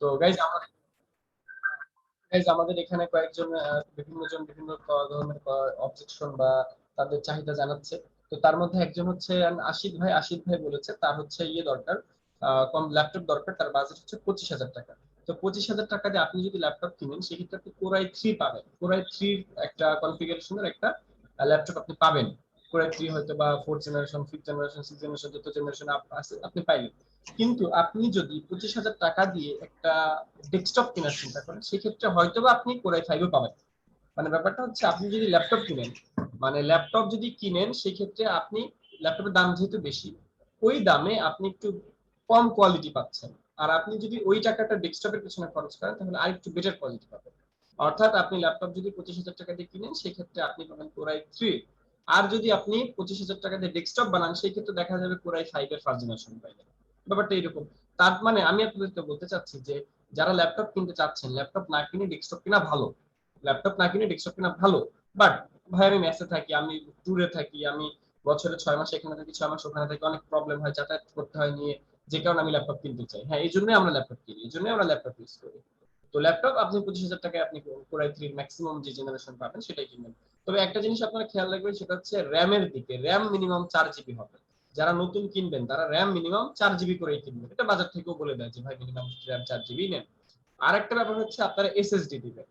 তো গাইজ আমাদের এখানে কয়েকজন বিভিন্ন জন বিভিন্ন ধরনের অবজেকশন বা তাদের চাহিদা জানাচ্ছে। তো তার মধ্যে একজন হচ্ছে আশিদ ভাই বলেছে তার হচ্ছে ইয়ে দরকার, কম ল্যাপটপ দরকার, তার বাজেট হচ্ছে 25,000 টাকা। তো 25,000 টাকা দিয়ে আপনি যদি ল্যাপটপ কিনেন সেক্ষেত্রে আপনি কোরাই 3 পাবেন। কোরাই 3 একটা কনফিগারেশনের একটা ল্যাপটপ আপনি পাবেন। কোরাই 3 হয়তো বা 4th generation, 5th generation, 6th generation, যত জেনারেশন আছে আপনি পাইলেন। কিন্তু আপনি যদি 25,000 টাকা দিয়ে একটা ডেস্কটপ কেনার চিন্তা করেন সেক্ষেত্রে হয়তো বা আপনি কোরাই 5ও পাবেন। মানে ব্যাপারটা হচ্ছে আপনি যদি ল্যাপটপ কিনেন, মানে ল্যাপটপ যদি কিনেন সেক্ষেত্রে আপনি ল্যাপটপের দাম যেহেতু বেশি, ওই দামে আপনি একটু কম কোয়ালিটি পাচ্ছেন। আর আপনি যদি ওই টাকাটা ডেস্কটপের পেছনে খরচ করেন তাহলে আরেকটু বেটার কোয়ালিটি পাবেন। অর্থাৎ আপনি ল্যাপটপ যদি 25,000 টাকা দিয়ে কিনেন সেক্ষেত্রে আপনি পাবেন কোরাই 3। আর যদি আপনি 25,000 টাকা দিয়ে ডেস্কটপ বানান সেই ক্ষেত্রে দেখা যাবে কোরাই 5 এর 1st জেনারেশন পাইবেন। ব্যাপারটা এরকম। তার মানে আমি আপনাদেরকে বলতে চাচ্ছি যে যারা ল্যাপটপ কিনতে চাচ্ছেন, ল্যাপটপ না কিনে ডেস্কটপ কিনা ভালো। ল্যাপটপ না কিনে ডেস্কটপ কিনা ভালো। বাট ভাই আমি মেসে থাকি, আমি ট্যুরে থাকি, আমি বছরে 6 মাস এখানে থাকি, 6 মাস ওখানে থাকি, অনেক প্রবলেম হয়, যাতায়াত করতে হয় নিয়ে, যে কারণে আমি ল্যাপটপ কিনতে চাই। হ্যাঁ, এই জন্যই আমরা ল্যাপটপ কিনি, এই জন্যই আমরা ল্যাপটপ ইউজ করি। তো ল্যাপটপ আপনি 25,000 টাকায় আপনি কোরাই 3 ম্যাক্সিমাম যে জেনারেশন পাবেন সেটাই কিনবেন। তবে একটা জিনিস আপনারা খেয়াল রাখবেন, সেটা হচ্ছে র্যামের দিকে। র্যাম মিনিমাম 4 জিবি হবে। যারা নতুন কিনবেন তারা র্যাম মিনিমাম 4 জিবি করেই কিনবেন। এটা বাজার থেকেও বলে দেয় যে ভাই মিনিমাম র্যাম 4 জিবি নেন। আর একটা ব্যাপার হচ্ছে আপনারা এসএসডি দিবেন।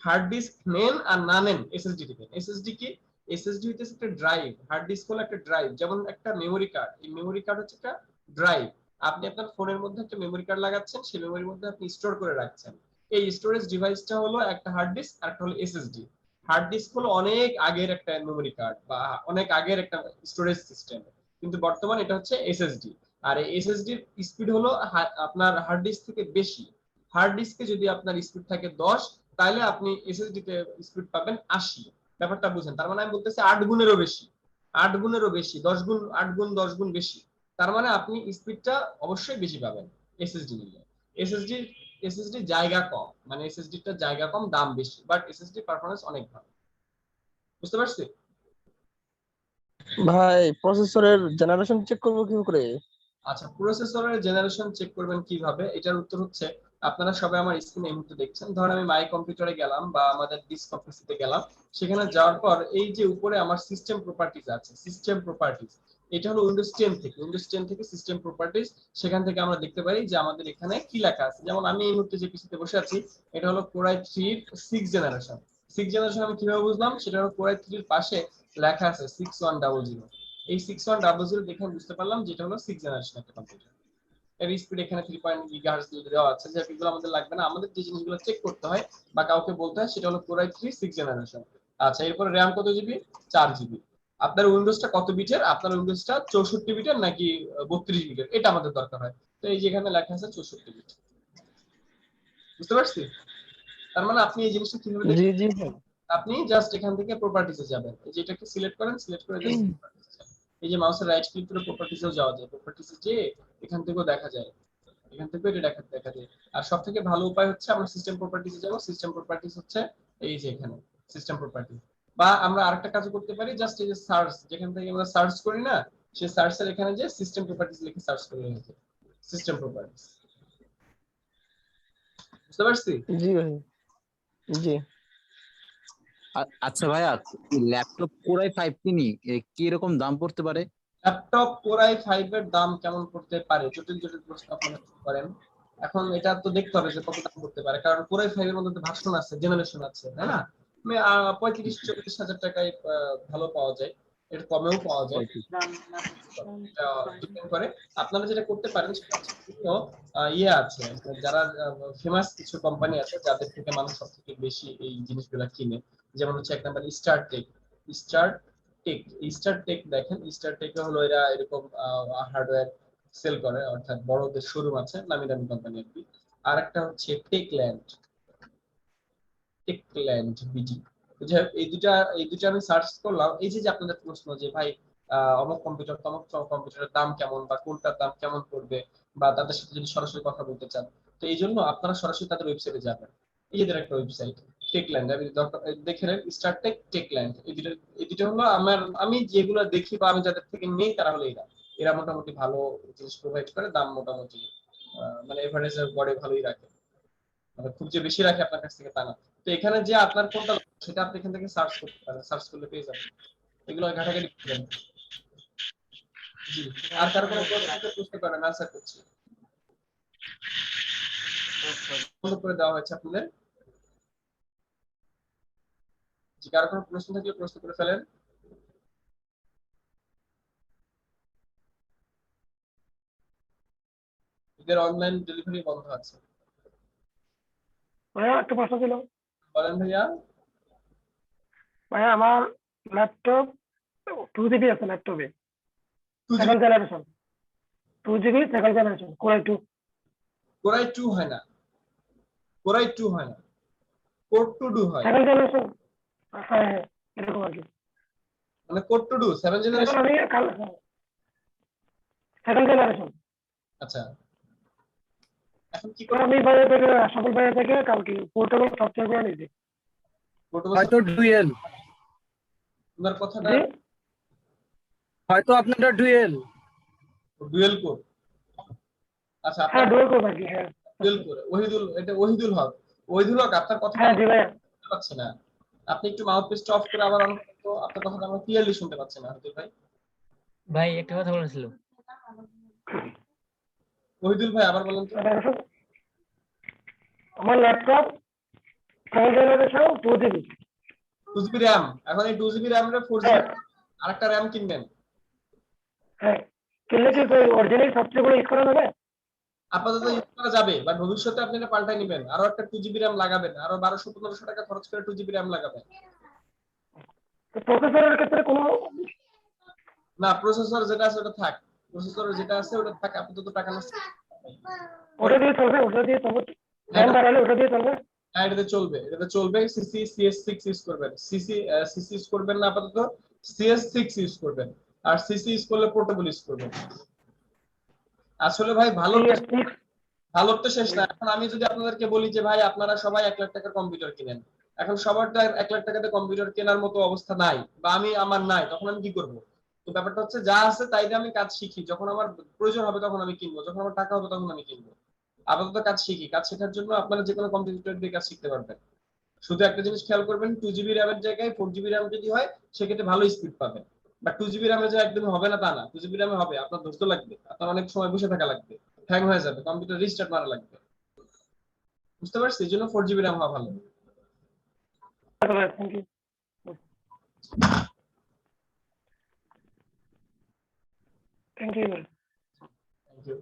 হার্ড ডিস্ক নেন আর না নেন, এসএসডি দিবেন। এসএসডি কি? এসএসডি হচ্ছে একটা ড্রাইভ। হার্ড ডিস্ক হলো একটা ড্রাইভ, যেমন একটা মেমোরি কার্ড। এই মেমোরি কার্ড হচ্ছে একটা ড্রাইভ। আপনি আপনার ফোনের মধ্যে একটা মেমোরি কার্ড লাগাচ্ছেন, সেই মেমোরির মধ্যে আপনি স্টোর করে রাখছেন। এই স্টোরেজ ডিভাইসটা হলো একটা হার্ড ডিস্ক আর একটা হলো এসএসডি। হার্ড ডিস্ক হলো অনেক আগের একটা মেমোরি কার্ড বা অনেক আগের একটা স্টোরেজ সিস্টেম, কিন্তু বর্তমানে এটা হচ্ছে এসএসডি। আর এই এসএসডির স্পিড হলো আপনার হার্ড ডিস্ক থেকে বেশি। হার্ড ডিস্কে যদি আপনার স্পিড থাকে 10, তাহলে আপনি এসএসডি তে স্পিড পাবেন 80। ব্যাপারটা বুঝেন? তার মানে আমি বলতেছি 8 গুণেরও বেশি। 8 গুণেরও বেশি, 10 গুণ, 8 গুণ 10 গুণ বেশি। তার মানে আপনি স্পিডটা অবশ্যই বেশি পাবেন এসএসডি নিলে। এসএসডি এসএসডি জায়গা কম, মানে এসএসডিটা জায়গা কম, দাম বেশি, বাট এসএসডি পারফরম্যান্স অনেক ভালো। বুঝতে পারছি? ভাই প্রসেসরের জেনারেশন চেক করবো কি করে? আচ্ছা, প্রসেসরের জেনারেশন চেক করবেন কিভাবে, এটার উত্তর হচ্ছে আপনারা সবাই আমার স্ক্রিনে এই মুহূর্তে দেখছেন। ধরেন আমি মাই কম্পিউটারে গেলাম বা আমাদের ডেস্কটপ পিসিতে গেলাম, সেখানে যাওয়ার পর এই যে উপরে আমার সিস্টেম প্রপার্টিজ আছে, সিস্টেম প্রপার্টিজ, এটা হলো উইন্ডোজ 10 থেকে সিস্টেম প্রপার্টিজ। সেখান থেকে আমরা দেখতে পারি যে আমাদের এখানে কি লেখা আছে। যেমন আমি এই মুহূর্তে যে পিসিতে বসে আছি, এটা হলো কোরাই 3 6 জেনারেশন। 6 জেনারেশন আমি কিভাবে বুঝলাম? সেটা হলো কোরাই 3 পাশে লেখা আছে 6100। এই 6100 দেখে বুঝতে পারলাম যেটা হলো 6 জেনারেশন একটা কম্পিউটার। এর স্পিড এখানে 3.0 GHz দেওয়া আছে। যে এগুলো আমাদের লাগবে না, আমাদের যে জিনিসগুলো চেক করতে হয় বা কাউকে বলতে হয় সেটা হলো কোরাই 3 6 জেনারেশন। আচ্ছা, এরপরে র্যাম কত জিবি? 4 জিবি। আপনার উইন্ডোজটা কত বিটের? আপনার উইন্ডোজটা 64 বিটের নাকি 32 বিটের, এটা আমাদের দরকার হয়। তো এই যেখানে লেখা আছে 64 বিট। বুঝতে পারছি? তার মানে আপনি এই জিনিসটা কিভাবে জি দেখবেন? জি ভাই। আপনি জাস্ট এখান থেকে প্রপার্টিসে যাবেন, এই যে এটাকে সিলেক্ট করেন, সিলেক্ট করে জাস্ট প্রপার্টিসে যান। এই যে মাউসের রাইট ক্লিক করে প্রপার্টিসেও যাওয়া যায়, প্রপার্টিসে যে এখান থেকেও দেখা যায়, এখান থেকেও এটা দেখা যায়। আর সব থেকে ভালো উপায় হচ্ছে আমরা সিস্টেম প্রপার্টিসে যাব। সিস্টেম প্রপার্টিস হচ্ছে এই যে এখানে সিস্টেম প্রপার্টিস। বা আমরা আরেকটা কাজ করতে পারি, জাস্ট এই যে সার্চ, যেখান থেকে আমরা সার্চ করি না, সেই সার্চের এখানে যে সিস্টেম প্রপার্টিস লিখে সার্চ করে হয়েছে সিস্টেম প্রপার্টিস। বুঝতে পারছি? জি ভাই। জি। আচ্ছা ভাইয়া, ল্যাপটপ কোরাই 5 কিনি, কি রকম দাম পড়তে পারে? ল্যাপটপ কোরাই 5 এর দাম কেমন পড়তে পারে? জটিল জটিল প্রশ্ন আপনারা করেন। এখন এটা তো দেখতে হবে যে কত দাম পড়তে পারে, কারণ কোরাই 5 এর মধ্যে তো ভার্সন আছে, জেনারেশন আছে, তাই না? 35-40 হাজার টাকায় ভালো পাওয়া যায়, এর কমেও পাওয়া যায়। এটা ডিপেন্ড করে। আপনারা যেটা করতে পারেন সেটা হচ্ছে বিভিন্ন ইয়ে আছে, যারা ফেমাস কিছু কোম্পানি আছে যাদের থেকে মানুষ সব থেকে বেশি এই জিনিসগুলো কিনে। যেমন হচ্ছে এক number StarTech. Star Tech, Star Tech দেখেন, স্টার টেকে হলো এরা এরকম হার্ডওয়্যার সেল করে, অর্থাৎ বড়দের শোরুম আছে, নামি দামি কোম্পানি আর কি। আর একটা হচ্ছে টেকল্যান্ড, টেকল্যান্ড বিডি। যাই হোক, এই দুটা আমি সার্চ করলাম। এই যে যে আপনাদের প্রশ্ন যে ভাই অমুক কম্পিউটার তমুক কম্পিউটারের দাম কেমন বা কোনটার দাম কেমন পড়বে, বা তাদের সাথে যদি সরাসরি কথা বলতে চান, তো এই জন্য আপনারা সরাসরি তাদের ওয়েবসাইটে যাবেন। এদের একটা ওয়েবসাইট টেকল্যান্ড, আমি দেখে নেন স্টারটেক টেকল্যান্ড। এই দুটো হলো আমি যেগুলো দেখি বা আমি যাদের থেকে নেই তারা হলো এরা মোটামুটি ভালো জিনিস প্রোভাইড করে, দাম মোটামুটি মানে এভারেজের গড়ে ভালোই রাখে। মানে খুব যে বেশি রাখে আপনার কাছ থেকে তা না। তো এখানে যে আপনার কোনটা লাগবে সেটা আপনি এখান থেকে সার্চ করতে পারেন, সার্চ করলে পেয়ে যাবেন। এগুলো ঘাটাঘাটি করবেন। জি, আর কারো কোনো প্রশ্ন থাকলে প্রশ্ন করেন, আনসার করছি। বন্ধ করে দেওয়া হয়েছে আপনাদের। জি, কারো কোনো প্রশ্ন থাকলে প্রশ্ন করে ফেলেন। এদের অনলাইন ডেলিভারি বন্ধ আছে। ভাইয়া একটা প্রশ্ন ছিল। বলেন ভাইয়া। ভাইয়া আমার ল্যাপটপ 2 GB আছে ল্যাপটপে, 2 second generation. 2 GB second generation core i 2। Core i 2 হয় না, কোরাই 2 হয় না, কোর টু ডু হয়। সেকেন্ড জেনারেশন, হ্যাঁ হ্যাঁ এরকম আর কি। মানে কোর টু ডু 7 এখন জেনারেশন। আমি কাল সেকেন্ড জেনারেশন, আচ্ছা, এখন কি তো করবেন? আমি বাইরে থেকে সকল বাইরে থেকে কালকে পোর্টেবল সফটওয়্যার করে নিয়েছি। হয়তো ডুয়েল, আপনার কথাটা জি হয়তো আপনারটা ডুয়েল। Dual core. আচ্ছা, হ্যাঁ আপনার ডুয়েল কোড আর কি, হ্যাঁ ডুয়েল কোর। ওহিদুল, এটা ওহিদুল হক। ওহিদুল হক, আপনার কথাটা হ্যাঁ আমরা জি ভাইয়া। শুনতে পাচ্ছি না। আপনি একটু মাউথপিসটা অফ করে আবার অন করুন তো, আপনার কথাটা আমরা ক্লিয়ারলি শুনতে পাচ্ছি না ওহিদুল ভাই। ভাই একটা কথা বলেছিল। ওহিদুল ভাই আবার বলেন তো। আমার laptop second generation 2 GB। 2 GB RAM, এখন এই 2 জিবি র্যাম রে 4 হ্যাঁ জিবি আরেকটা র্যাম কিনবেন। হ্যাঁ, কিনলে কি অরিজিনাল সফটওয়্যার ইউজ করা যাবে? আপাতত ইউজ করা যাবে, বাট ভবিষ্যতে আপনি এটা পাল্টাই নেবেন, আরো একটা 2 জিবি র্যাম লাগাবেন, আরো 1200-1500 টাকা খরচ করে 2 জিবি র্যাম লাগাবেন। তো প্রসেসরের ক্ষেত্রে কোনো না, প্রসেসর যেটা আছে ওটা থাক, প্রসেসর যেটা আছে ওটা থাক, আপাতত টাকা নষ্ট। ওটা দিয়ে চলবে? ওটা দিয়ে চলবে? র্যাম বাড়ালে ওটা দিয়ে চলবে? হ্যাঁ, এটাতে চলবে, এটাতে চলবে। সিসি CS6 ইউজ করবেন, সিসি ইউজ করবেন না আপাতত, CS6 ইউজ করবেন। আর সিসি ইউজ করলে পোর্টেবল ইউজ করবেন। আসলে ভাই ভালো CS6 ভালোর তো শেষ না। এখন আমি যদি আপনাদেরকে বলি যে ভাই আপনারা সবাই 1 লাখ টাকার কম্পিউটার কিনেন, এখন সবার তো 1 লাখ টাকাতে কম্পিউটার কেনার মতো অবস্থা নাই, বা আমার নাই, তখন আমি কি করব? তো ব্যাপারটা হচ্ছে যা আছে তাই দিয়ে আমি কাজ শিখি, যখন আমার প্রয়োজন হবে তখন আমি কিনবো, যখন আমার টাকা হবে তখন আমি কিনবো। আপাতত কাজ শিখি, কাজ শেখার জন্য আপনারা যে কোনো কম্পিউটার দিয়ে কাজ শিখতে পারবেন। শুধু একটা জিনিস খেয়াল করবেন, 2 জিবি র্যামের জায়গায় 4 জিবি র্যাম যদি হয় সেক্ষেত্রে ভালো স্পিড পাবেন। বা 2 জিবি র্যামে যে একদম হবে না তা না, 2 জিবি র্যামে হবে, আপনার ধৈর্য লাগবে, আপনার অনেক সময় বসে থাকা লাগবে, হ্যাং হয়ে যাবে, কম্পিউটার রিস্টার্ট মারা লাগবে। বুঝতে পারছি, এই জন্য 4 জিবি র্যাম হওয়া ভালো। Thank you. Thank you. Thank you.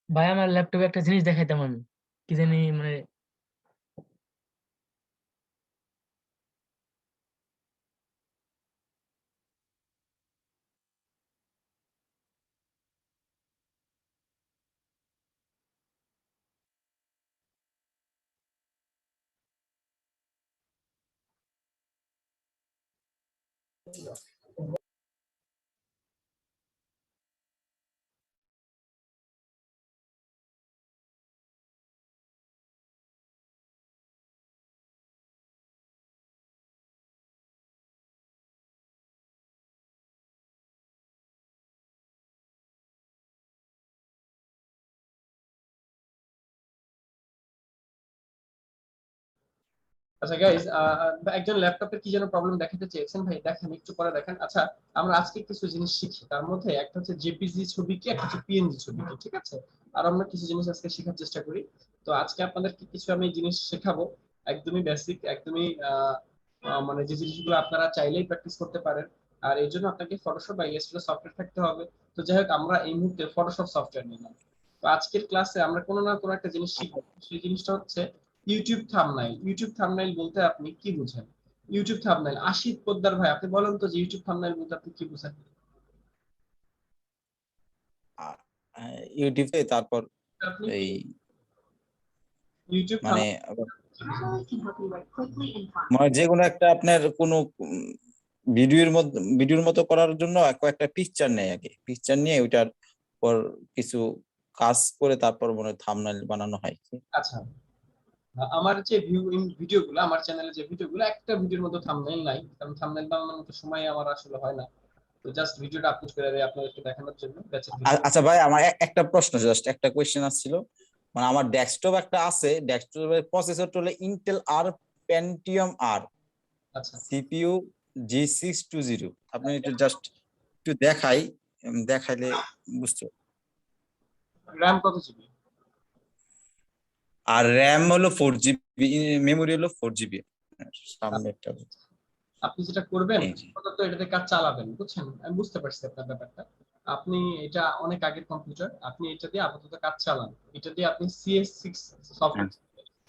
ভাই আমার ল্যাপটপে একটা জিনিস দেখাইতাম আমি, কি জানি মানে আচ্ছা গাইস, একজন ল্যাপটপে কি যেন প্রবলেম দেখাতে চেয়েছেন, ভাই দেখেন একটু পরে দেখেন। আচ্ছা, আমরা আজকে কিছু জিনিস শিখি, তার মধ্যে একটা হচ্ছে জেপিজি ছবি কি, একটা হচ্ছে পিএনজি ছবি কি, ঠিক আছে? আর আমরা কিছু জিনিস আজকে শেখার চেষ্টা করি। তো আজকে আপনাদেরকে কিছু আমি জিনিস শেখাবো, একদমই বেসিক, একদমই মানে যে জিনিসগুলো আপনারা চাইলেই প্র্যাকটিস করতে পারেন। আর এই জন্য আপনাকে ফটোশপ বা ইলাস্ট্রেটর সফটওয়্যার থাকতে হবে। তো যাই হোক, আমরা এই মুহূর্তে ফটোশপ সফটওয়্যার নিলাম। তো আজকের ক্লাসে আমরা কোনো না কোনো একটা জিনিস শিখব। সেই জিনিসটা হচ্ছে ইউটিউব থাম্বনেইল। ইউটিউব থাম্বনেইল বলতে আপনি কি বুঝেন? ইউটিউব থাম্বনেইল, আশিক পোদ্দার ভাই আপনি বলেন তো যে ইউটিউব থাম্বনেইল বলতে আপনি কি বুঝেন? ইউটিউবে তারপর আপনি এই ইউটিউব মানে থাম্বনেইল মানে যে কোনো একটা আপনার কোনো ভিডিওর মতো করার জন্য কয়েকটা পিকচার নেয়, আগে পিকচার নিয়ে ওইটার পর কিছু কাজ করে তারপর মনে হয় থাম্বনেইল বানানো হয়। আচ্ছা, আমার যে ভিডিওগুলো, আমার চ্যানেলে যে ভিডিওগুলো, একটা ভিডিওর মধ্যে থাম্বনেইল নাই, কারণ থাম্বনেইল বানানোর মতো সময় আমার আসলে হয় না। তো জাস্ট ভিডিওটা আপলোড করে দেই আপনাদেরকে দেখানোর জন্য। আচ্ছা ভাই, আমার একটা প্রশ্ন, জাস্ট একটা কোয়েশ্চেন আসছিল। মানে আমার ডেস্কটপ একটা আছে, ডেস্কটপের প্রসেসর হলো ইন্টেল আর পেন্টিয়াম আর, আচ্ছা, সিপিইউ G620। আপনি একটু জাস্ট একটু দেখাইলে বুঝতে। র্যাম কত জিবি? আর র্যাম হলো 4GB, মেমোরি হলো 4GB। সামনে একটা আপনি যেটা করবেন, এই যে। আপাতত এটাতে কাজ চালাবেন, বুঝছেন? আমি বুঝতে পারছি আপনার ব্যাপারটা। আপনি এটা অনেক আগের কম্পিউটার, আপনি এটা দিয়ে আপাতত কাজ চালান। এটা দিয়ে আপনি CS6 সফটওয়্যার,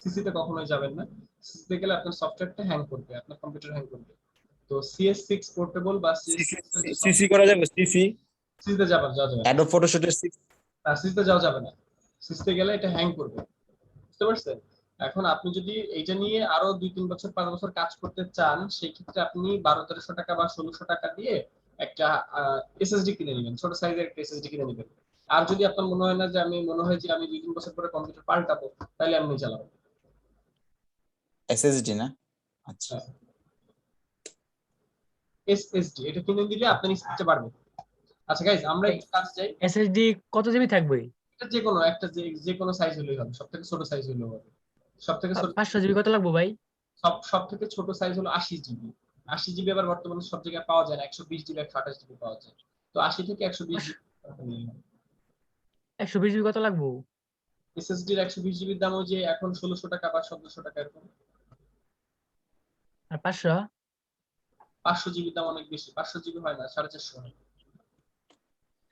সিসি তে কখনোই যাবেন না। সিসি তে গেলে আপনার সফটওয়্যারটা হ্যাং করবে, আপনার কম্পিউটার হ্যাং করবে। তো CS6 পোর্টেবল বা CS6 এর যে সিসি করা যাবে, সিসি সিসি তে যাওয়া যাবে না, অ্যাডোব ফটোশপের 6। সিসি তে যাওয়া যাবে না। সিসি তে গেলে এটা হ্যাং করবে, বুঝতে পারছেন? এখন আপনি যদি এইটা নিয়ে আরো 2-3 বছর 5 বছর কাজ করতে চান, সেই ক্ষেত্রে আপনি 1200-1300 টাকা বা 1600 টাকা দিয়ে একটা এসএসডি কিনে নেবেন, ছোট সাইজের একটা এসএসডি কিনে নেবেন। আর যদি আপনার মনে হয় না যে আমি 2-3 বছর পরে কম্পিউটার পাল্টাবো, তাহলে আপনি চালাবেন এসএসডি না? আচ্ছা এসএসডি। এটা কিনে দিলে আপনার স্পিডটা বাড়বে। আচ্ছা গাইস, আমরা একটু কাজ যাই। এসএসডি কত জিবি থাকবে? এটা যে কোনো একটা, যে কোনো সাইজ হলেই হবে, সবথেকে ছোট সাইজ হলেও হবে। সবথেকে ছোট 500 জিবি কত লাগবে ভাই? সবথেকে ছোট সাইজ হলো 80 জিবি। 80 জিবি আবার বর্তমানে সব জায়গায় পাওয়া যায় না, 120 জিবি 128 জিবি পাওয়া যায়। তো 80 থেকে 120 জিবি 120 জিবি কত লাগবে? এসএসডির 120 জিবির দাম ওই যে এখন 1600 টাকা বা 1700 টাকা এরকম। আর 500? 500 জিবির দাম অনেক বেশি, 500 জিবি হয় না, 450 হয়।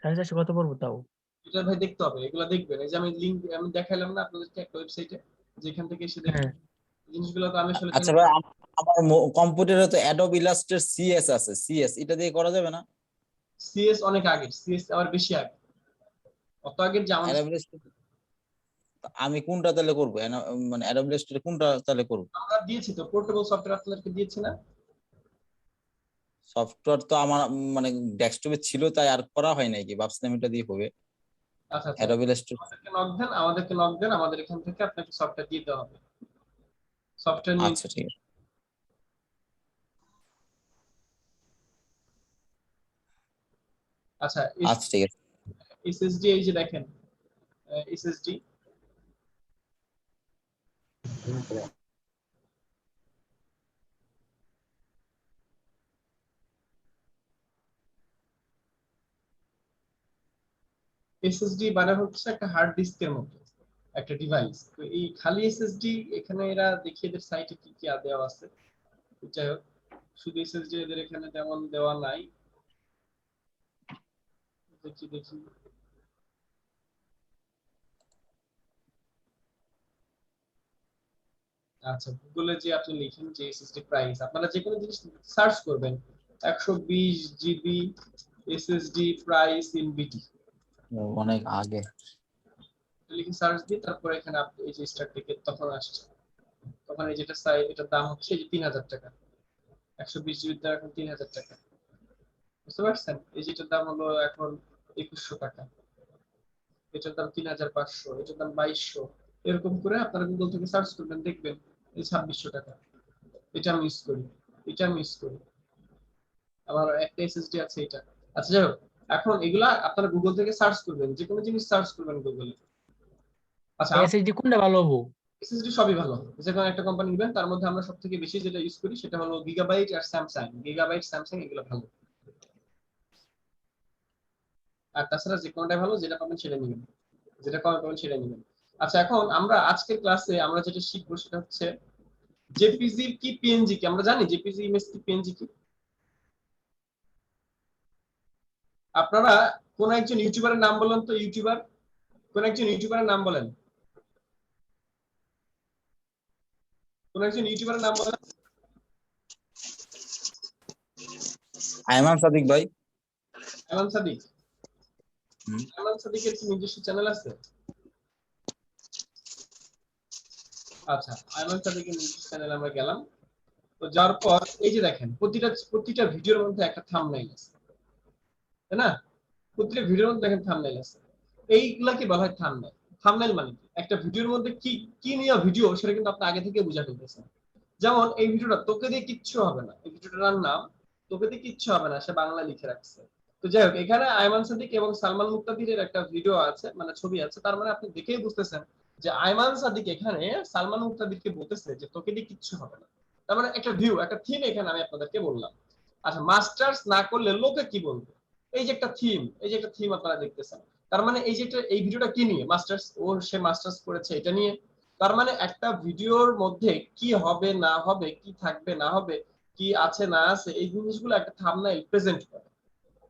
450 কত পড়বো তাও? এটা ভাই দেখতে হবে, এগুলা দেখবেন। এই যে আমি লিংক আমি দেখাইলাম না আপনাদেরকে একটা ওয়েবসাইটে, যেখান থেকে এসে দেখবেন হ্যাঁ, জিনিসগুলো। তো আমি আসলে আচ্ছা ভাই, আমার কম্পিউটারে তো অ্যাডোব ইলাস্ট্রেটর সিএস আছে, সিএস এটা দিয়ে করা যাবে না? সিএস অনেক আগে, সিএস আবার বেশি আগে, অত আগের যে আমাদের। অ্যাডোব ইলাস্ট্রেটর আমি কোনটা তাহলে করবো? মানে অ্যাডোব ইলাস্ট্রেটর কোনটা তাহলে করবো? আমরা দিয়েছি তো, পোর্টেবল সফটওয়্যার আপনাদেরকে দিয়েছি না? সফটওয়্যার তো আমার মানে ডেস্কটপে ছিল, তাই আর করা হয় নাই, কি ভাবছিলাম এটা দিয়ে হবে। আচ্ছা আচ্ছা, অ্যাডোব ইলাস্ট্রেটর। আমাদেরকে নক দেন, আমাদের এখান থেকে আপনাকে সফটওয়্যার দিতে হবে, সফটওয়্যার নিয়ে। আচ্ছা ঠিক আছে। আচ্ছা, আচ্ছা ঠিক আছে। এসএসডি এই যে দেখেন, এসএসডি এসএসডি মানে হচ্ছে একটা হার্ড ডিস্কের মতো একটা ডিভাইস। তো এই খালি এসএসডি, এখানে এরা দেখিয়ে এদের সাইটে কি কি দেওয়া আছে। যাই হোক, শুধু এসএসডি এদের এখানে তেমন দেওয়া নাই। দেখি দেখি, আচ্ছা গুগলে যে আপনি লিখেন যে এসএসডি প্রাইস, আপনারা যে কোনো জিনিস সার্চ করবেন 120 জিবি এসএসডি প্রাইস ইন বিটি অনেক আগে। লিখে সার্চ দিয়ে তারপরে এখানে আপনি এই যে স্টার্ট টিকেট তখন আসছে, তখন এই যেটা এটার দাম হচ্ছে এই যে 3000 টাকা। 120 জিবির দাম এখন 3000 টাকা, বুঝতে পারছেন? এই যেটার দাম হলো এখন 2100 টাকা, এটার দাম 3500, এটার দাম 2200। এরকম করে আপনারা গুগল থেকে সার্চ করবেন, দেখবেন এই 2600 টাকা। এটা আমি ইউজ করি, এটা আমি ইউজ করি, আমার একটা এসএসডি আছে এটা। আচ্ছা যাই হোক, এখন এগুলা আপনারা গুগল থেকে সার্চ করবেন, যে কোনো জিনিস সার্চ করবেন গুগলে। আচ্ছা, এসএসডি কোনটা ভালো হবো? এসএসডি সবই ভালো, যে কোনো একটা কোম্পানি নেবেন। তার মধ্যে আমরা সবথেকে বেশি যেটা ইউজ করি সেটা হলো গিগাবাইট আর স্যামসাং। গিগাবাইট স্যামসাং এগুলো ভালো, আর তাছাড়া যে কোনোটাই ভালো, যেটা পাবেন সেটা নেবেন, যেটা কমে পাবেন সেটা নেবেন। আচ্ছা, এখন আমরা আজকের ক্লাসে আমরা যেটা শিখবো সেটা হচ্ছে জেপিজি কি পিএনজি কি। আমরা জানি জেপিজি ইমেজ কি পিএনজি কি। আপনারা কোন একজন ইউটিউবারের নাম বলেন তো, ইউটিউবার, কোন একজন ইউটিউবারের নাম বলেন, কোন একজন ইউটিউবারের নাম বলেন। আইমান সাদিক ভাই। আইমান সাদিক, হুম। আইমান সাদিকের কি নিজস্ব চ্যানেল আছে? আচ্ছা, আইমান সাদিকের নিজস্ব চ্যানেলে আমরা গেলাম। তো যাওয়ার পর এই যে দেখেন প্রতিটা ভিডিওর মধ্যে একটা থাম্বনেইল আছে, তাই না? প্রতিটা ভিডিওর মধ্যে দেখেন থাম্বনেইল আছে। এইগুলাকে বলা হয় থাম্বনেইল। থাম্বনেইল মানে কি? একটা ভিডিওর মধ্যে কি কি নিয়ে ভিডিও সেটা কিন্তু আপনি আগে থেকে বুঝে ফেলতেছেন। যেমন এই ভিডিওটা তোকে দিয়ে কিচ্ছু হবে না, এই ভিডিওটার নাম তোকে দিয়ে কিচ্ছু হবে না, সে বাংলা লিখে রাখছে। তো যাই হোক, এখানে আয়মান সাদিক এবং সালমান মুক্তাদিরের একটা ভিডিও আছে, মানে ছবি আছে, তার মানে আপনি দেখেই বুঝতেছেন যে আয়মান সাদিক এখানে সালমান মুক্তাদিরকে বলতেছে যে তোকে দিয়ে কিচ্ছু হবে না। তার মানে একটা ভিউ, একটা থিম এখানে আমি আপনাদেরকে বললাম। আচ্ছা, মাস্টার্স না করলে লোকে কি বলবে, এই যে একটা থিম, এই যে একটা থিম আপনারা দেখতেছেন। তার মানে এই যে এই ভিডিওটা কি নিয়ে, মাস্টার্স, ও সে মাস্টার্স করেছে এটা নিয়ে। তার মানে একটা ভিডিওর মধ্যে কি হবে না হবে, কি থাকবে না হবে, কি আছে না আছে, এই জিনিসগুলো একটা থাম্বনেইল প্রেজেন্ট করে,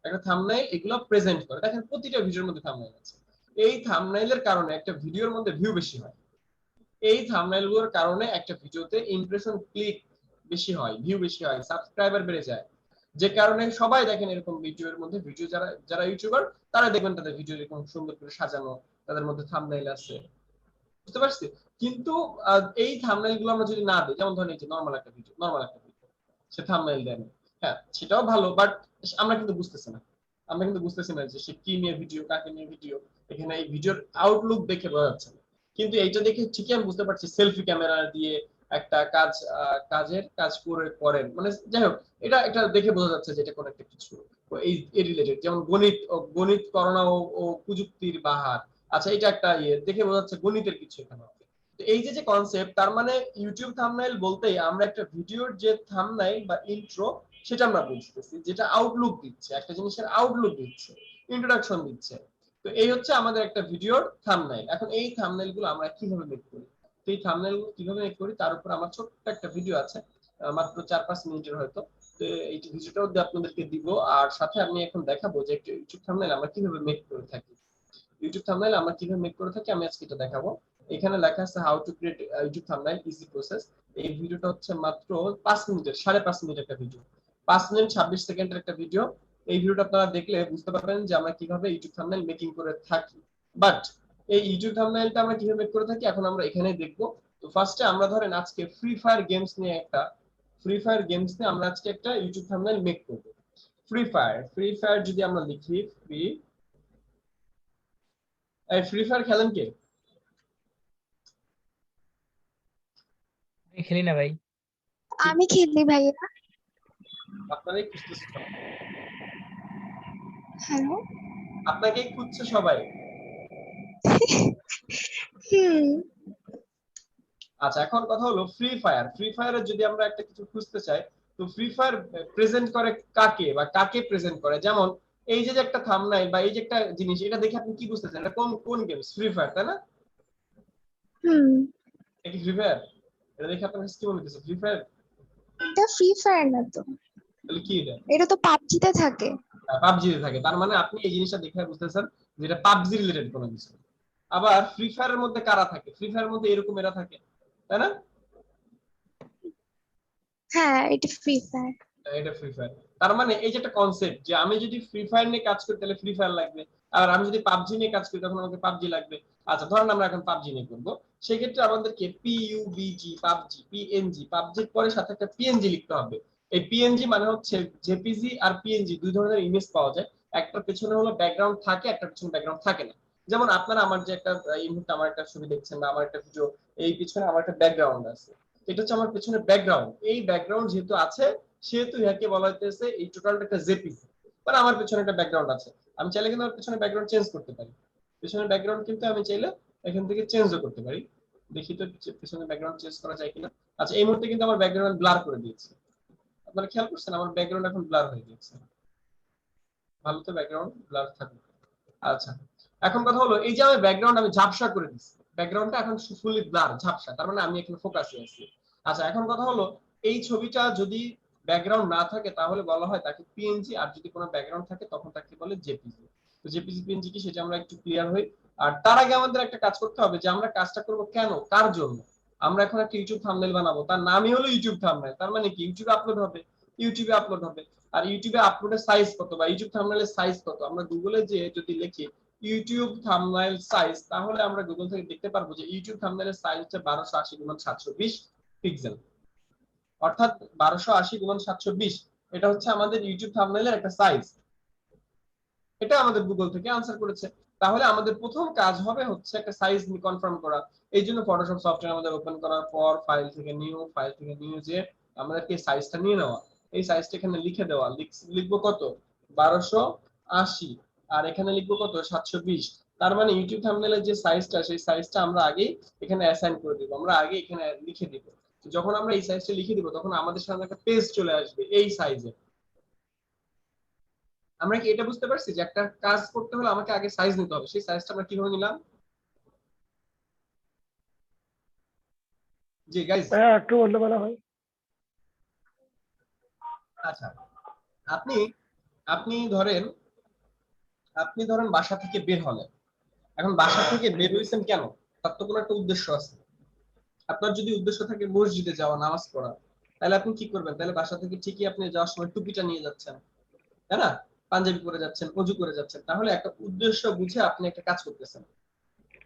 একটা থাম্বনেইল এগুলো প্রেজেন্ট করে। দেখেন প্রতিটা ভিডিওর মধ্যে থাম্বনেইল আছে। এই থাম্বনেইলের কারণে একটা ভিডিওর মধ্যে ভিউ বেশি হয়, এই থাম্বনেইলগুলোর কারণে একটা ভিডিওতে ইমপ্রেশন, ক্লিক বেশি হয়, ভিউ বেশি হয়, সাবস্ক্রাইবার বেড়ে যায়। যে কারণে সবাই দেখেন এরকম ভিডিওর মধ্যে, ভিডিও যারা যারা ইউটিউবার তারা দেখবেন তাদের ভিডিও এরকম সুন্দর করে সাজানো, তাদের মধ্যে থাম্বনেইল আছে, বুঝতে পারছি। কিন্তু এই থাম্বনেইল গুলো আমরা যদি না দিই, যেমন ধরেন এই যে নরমাল একটা ভিডিও, সে থাম্বনেইল দেয় না, হ্যাঁ সেটাও ভালো, বাট আমরা কিন্তু বুঝতেছি না, আমরা কিন্তু বুঝতেছি না যে সে কি নিয়ে ভিডিও, কাকে নিয়ে ভিডিও। এখানে এই ভিডিওর আউটলুক দেখে বোঝা যাচ্ছে না, কিন্তু এইটা দেখে ঠিকই আমি বুঝতে পারছি সেলফি ক্যামেরা দিয়ে একটা কাজের কাজ করে করেন, মানে যাই হোক, এটা একটা দেখে বোঝা যাচ্ছে যে এটা কোন একটা কিছু এই রিলেটেড, যেমন গণিত করোনা ও প্রযুক্তির বাহার। আচ্ছা, এটা একটা দেখে বোঝা যাচ্ছে গণিতের কিছু এখানে হবে। তো এই যে কনসেপ্ট, তার মানে ইউটিউব থাম্বনেইল বলতেই আমরা একটা ভিডিওর যে থাম্বনেইল বা ইন্ট্রো সেটা আমরা বুঝতেছি, যেটা আউটলুক দিচ্ছে, একটা জিনিসের আউটলুক দিচ্ছে, ইন্ট্রোডাকশন দিচ্ছে। তো এই হচ্ছে আমাদের একটা ভিডিওর থাম্বনেইল। এখন এই থাম্বনেইল গুলো আমরা কিভাবে মেক করি, তো এই থাম্বনেইল গুলো কিভাবে মেক করি তার উপর আমার ছোট্ট একটা ভিডিও আছে, মাত্র 4-5 মিনিটের হয়তো। তো এই ভিডিওটাও আপনাদেরকে দিব, আর সাথে আমি এখন দেখাবো যে একটা ইউটিউব থাম্বনেইল আমরা কিভাবে মেক করে থাকি। ইউটিউব থাম্বনেইল আমরা কিভাবে মেক করে থাকি আমি আজকে এটা দেখাবো। এখানে লেখা আছে how to create YouTube thumbnail easy process. এই ভিডিওটা হচ্ছে মাত্র 5 মিনিটের, 5.5 মিনিট একটা ভিডিও, 5 মিনিট 26 সেকেন্ডের একটা ভিডিও। এই ভিডিওটা আপনারা দেখলে বুঝতে পারবেন যে আমরা কিভাবে ইউটিউব থাম্বনেইল মেকিং করে থাকি। বাট এই ইউটিউব থাম্বনেইলটা আমরা কিভাবে মেক করে থাকি এখন আমরা এখানেই দেখবো। তো ফার্স্টে আমরা ধরেন আজকে ফ্রি ফায়ার গেমস নিয়ে আমরা আজকে একটা ইউটিউব থাম্বনেইল মেক করব। ফ্রি ফায়ার যদি আমরা লিখি, ফ্রি ফায়ার খেলেন কে? খেলি না ভাই। আমি খেলি ভাইয়া। আপনারাই খুঁজতেছে সবাই, হ্যালো। আপনাকেই খুঁজছে সবাই। আচ্ছা, এখন কথা হলো ফ্রি ফায়ারের যদি আমরা একটা কিছু খুঁজতে চাই, তো ফ্রি ফায়ার প্রেজেন্ট করে কাকে বা কাকে প্রেজেন্ট করে, যেমন এই যে একটা থাম্বনেইল বা এই যে একটা জিনিস, এটা দেখে আপনি কি বুঝতেছেন এটা কোন কোন গেমস? ফ্রি ফায়ার, তাই না? এটা কি ফ্রি ফায়ার? এটা দেখে আপনার কাছে কি মনে হচ্ছে ফ্রি ফায়ার? এটা ফ্রি ফায়ার না তো, তাহলে কি এটা? এটা তো পাবজিতে থাকে। পাবজিতে থাকে, তার মানে আপনি এই জিনিসটা দেখে বুঝতেছেন যে এটা পাবজি রিলেটেড কোনো কিছু। আবার ফ্রি ফায়ারের মধ্যে কারা থাকে? ফ্রি ফায়ারের মধ্যে এরকম এরা থাকে, তাই না? হ্যাঁ, এটা ফ্রি ফায়ার। এটা ফ্রি ফায়ার। তার মানে এই যে একটা কনসেপ্ট যে আমি যদি ফ্রি ফায়ার নিয়ে কাজ করি তাহলে ফ্রি ফায়ার লাগবে, আর আমি যদি পাবজি নিয়ে কাজ করি তখন আমাকে পাবজি লাগবে। আচ্ছা, ধরেন আমরা এখন পাবজি নিয়ে করবো, সেই ক্ষেত্রে আমাদেরকে পিইউবিজি, পাবজি, পিএনজি, পাবজির পরে সাথে একটা পিএনজি লিখতে হবে। এই পিএনজি মানে হচ্ছে জেপিজি আর পিএনজি দুই ধরনের ইমেজ পাওয়া যায়, একটার পেছনে হলো ব্যাকগ্রাউন্ড থাকে, একটার পেছনে ব্যাকগ্রাউন্ড থাকে না। যেমন আপনারা আমার যে একটা এই মুহূর্তে আমার একটা ছবি দেখছেন বা আমার একটা ভিডিও, এই পিছনে আমার একটা ব্যাকগ্রাউন্ড আছে, এটা হচ্ছে আমার পেছনে ব্যাকগ্রাউন্ড। এই ব্যাকগ্রাউন্ড যেহেতু আছে সেহেতু ইহাকে বলা হইতেছে এই টোটালটা একটা জেপিজি, মানে আমার পেছনে একটা ব্যাকগ্রাউন্ড আছে। আমি চাইলে কিন্তু আমার পেছনে ব্যাকগ্রাউন্ড চেঞ্জ করতে পারি, পেছনের ব্যাকগ্রাউন্ড কিন্তু আমি চাইলে এখান থেকে চেঞ্জও করতে পারি। দেখি তো পেছনে ব্যাকগ্রাউন্ড চেঞ্জ করা যায় কিনা। আচ্ছা, এই মুহূর্তে কিন্তু আমার ব্যাকগ্রাউন্ড ব্লার করে দিয়েছে, আপনারা খেয়াল করছেন আমার ব্যাকগ্রাউন্ড এখন ব্লার হয়ে গেছে। ভালো তো, ব্যাকগ্রাউন্ড ব্লার থাকবে। আচ্ছা, এখন কথা হলো এই যে আমি ব্যাকগ্রাউন্ড আমি ঝাপসা করে দিচ্ছি, ব্যাকগ্রাউন্ডটা এখন ফুলি ব্লার, ঝাপসা, তার মানে আমি এখানে ফোকাসে আছি। আচ্ছা, এখন কথা হলো এই ছবিটা যদি ব্যাকগ্রাউন্ড না থাকে তাহলে বলা হয় তাকে পিএনজি, আর যদি কোনো ব্যাকগ্রাউন্ড থাকে তখন তাকে বলে জেপিজি। তো জেপিজি পিএনজি কি সেটা আমরা একটু ক্লিয়ার হই। আর তার আগে আমাদের একটা কাজ করতে হবে যে আমরা কাজটা করব কেন, কার জন্য। আমরা এখন একটা ইউটিউব থাম্বনেল বানাবো, তার নামই হলো ইউটিউব থাম্বনেল। তার মানে কি ইউটিউবে আপলোড হবে, ইউটিউবে আপলোড হবে। আর ইউটিউবে আপলোডের সাইজ কত বা ইউটিউব থাম্বনেলের সাইজ কত, আমরা গুগলে যে যদি লিখি ইউটিউব থাম্বনেল সাইজ, তাহলে আমরা গুগল থেকে দেখতে পারবো যে ইউটিউব থাম্বনেলের সাইজ হচ্ছে 1280 × 720 পিক্সেল। অর্থাৎ 1280 × 720 এটা হচ্ছে আমাদের ইউটিউব থাম্বনেলের একটা সাইজ। এটা আমাদের গুগল থেকে আনসার করেছে। তাহলে আমাদের প্রথম কাজ হবে হচ্ছে একটা সাইজ কনফার্ম করা। এই জন্য ফটোশপ সফটওয়্যার আমাদের ওপেন করার পর ফাইল থেকে নিউ যে আমাদেরকে সাইজটা নিয়ে নেওয়া, এই সাইজটা এখানে লিখে দেওয়া। লিখবো কত 1280, আর এখানে লিখবো কত 720। তার মানে ইউটিউব থাম্বনেলের যে সাইজটা সেই সাইজটা আমরা আগেই এখানে অ্যাসাইন করে দিব, আমরা আগে এখানে লিখে দিব। যখন আমরা এই সাইজটা লিখে দিব তখন আমাদের সামনে একটা পেজ চলে আসবে এই সাইজে। আমরা কি এটা বুঝতে পারছি যে একটা কাজ করতে হলে আমাকে আগে সাইজ নিতে হবে, সেই সাইজটা আমরা কিভাবে নিলাম? জি গাইস। ভাইয়া একটু বললে ভালো হয়। আচ্ছা, আপনি আপনি ধরেন বাসা থেকে বের হলেন। এখন বাসা থেকে বের হইছেন কেন? তার তো কোনো একটা উদ্দেশ্য আছে। আপনার যদি উদ্দেশ্য থাকে মসজিদে যাওয়া, নামাজ পড়া, তাহলে আপনি কি করবেন? তাহলে বাসা থেকে ঠিকই আপনি যাওয়ার সময় টুপিটা নিয়ে যাচ্ছেন, তাই না? পাঞ্জাবি পরে যাচ্ছেন, অজু করে যাচ্ছেন। তাহলে একটা উদ্দেশ্য বুঝে আপনি একটা কাজ করতেছেন।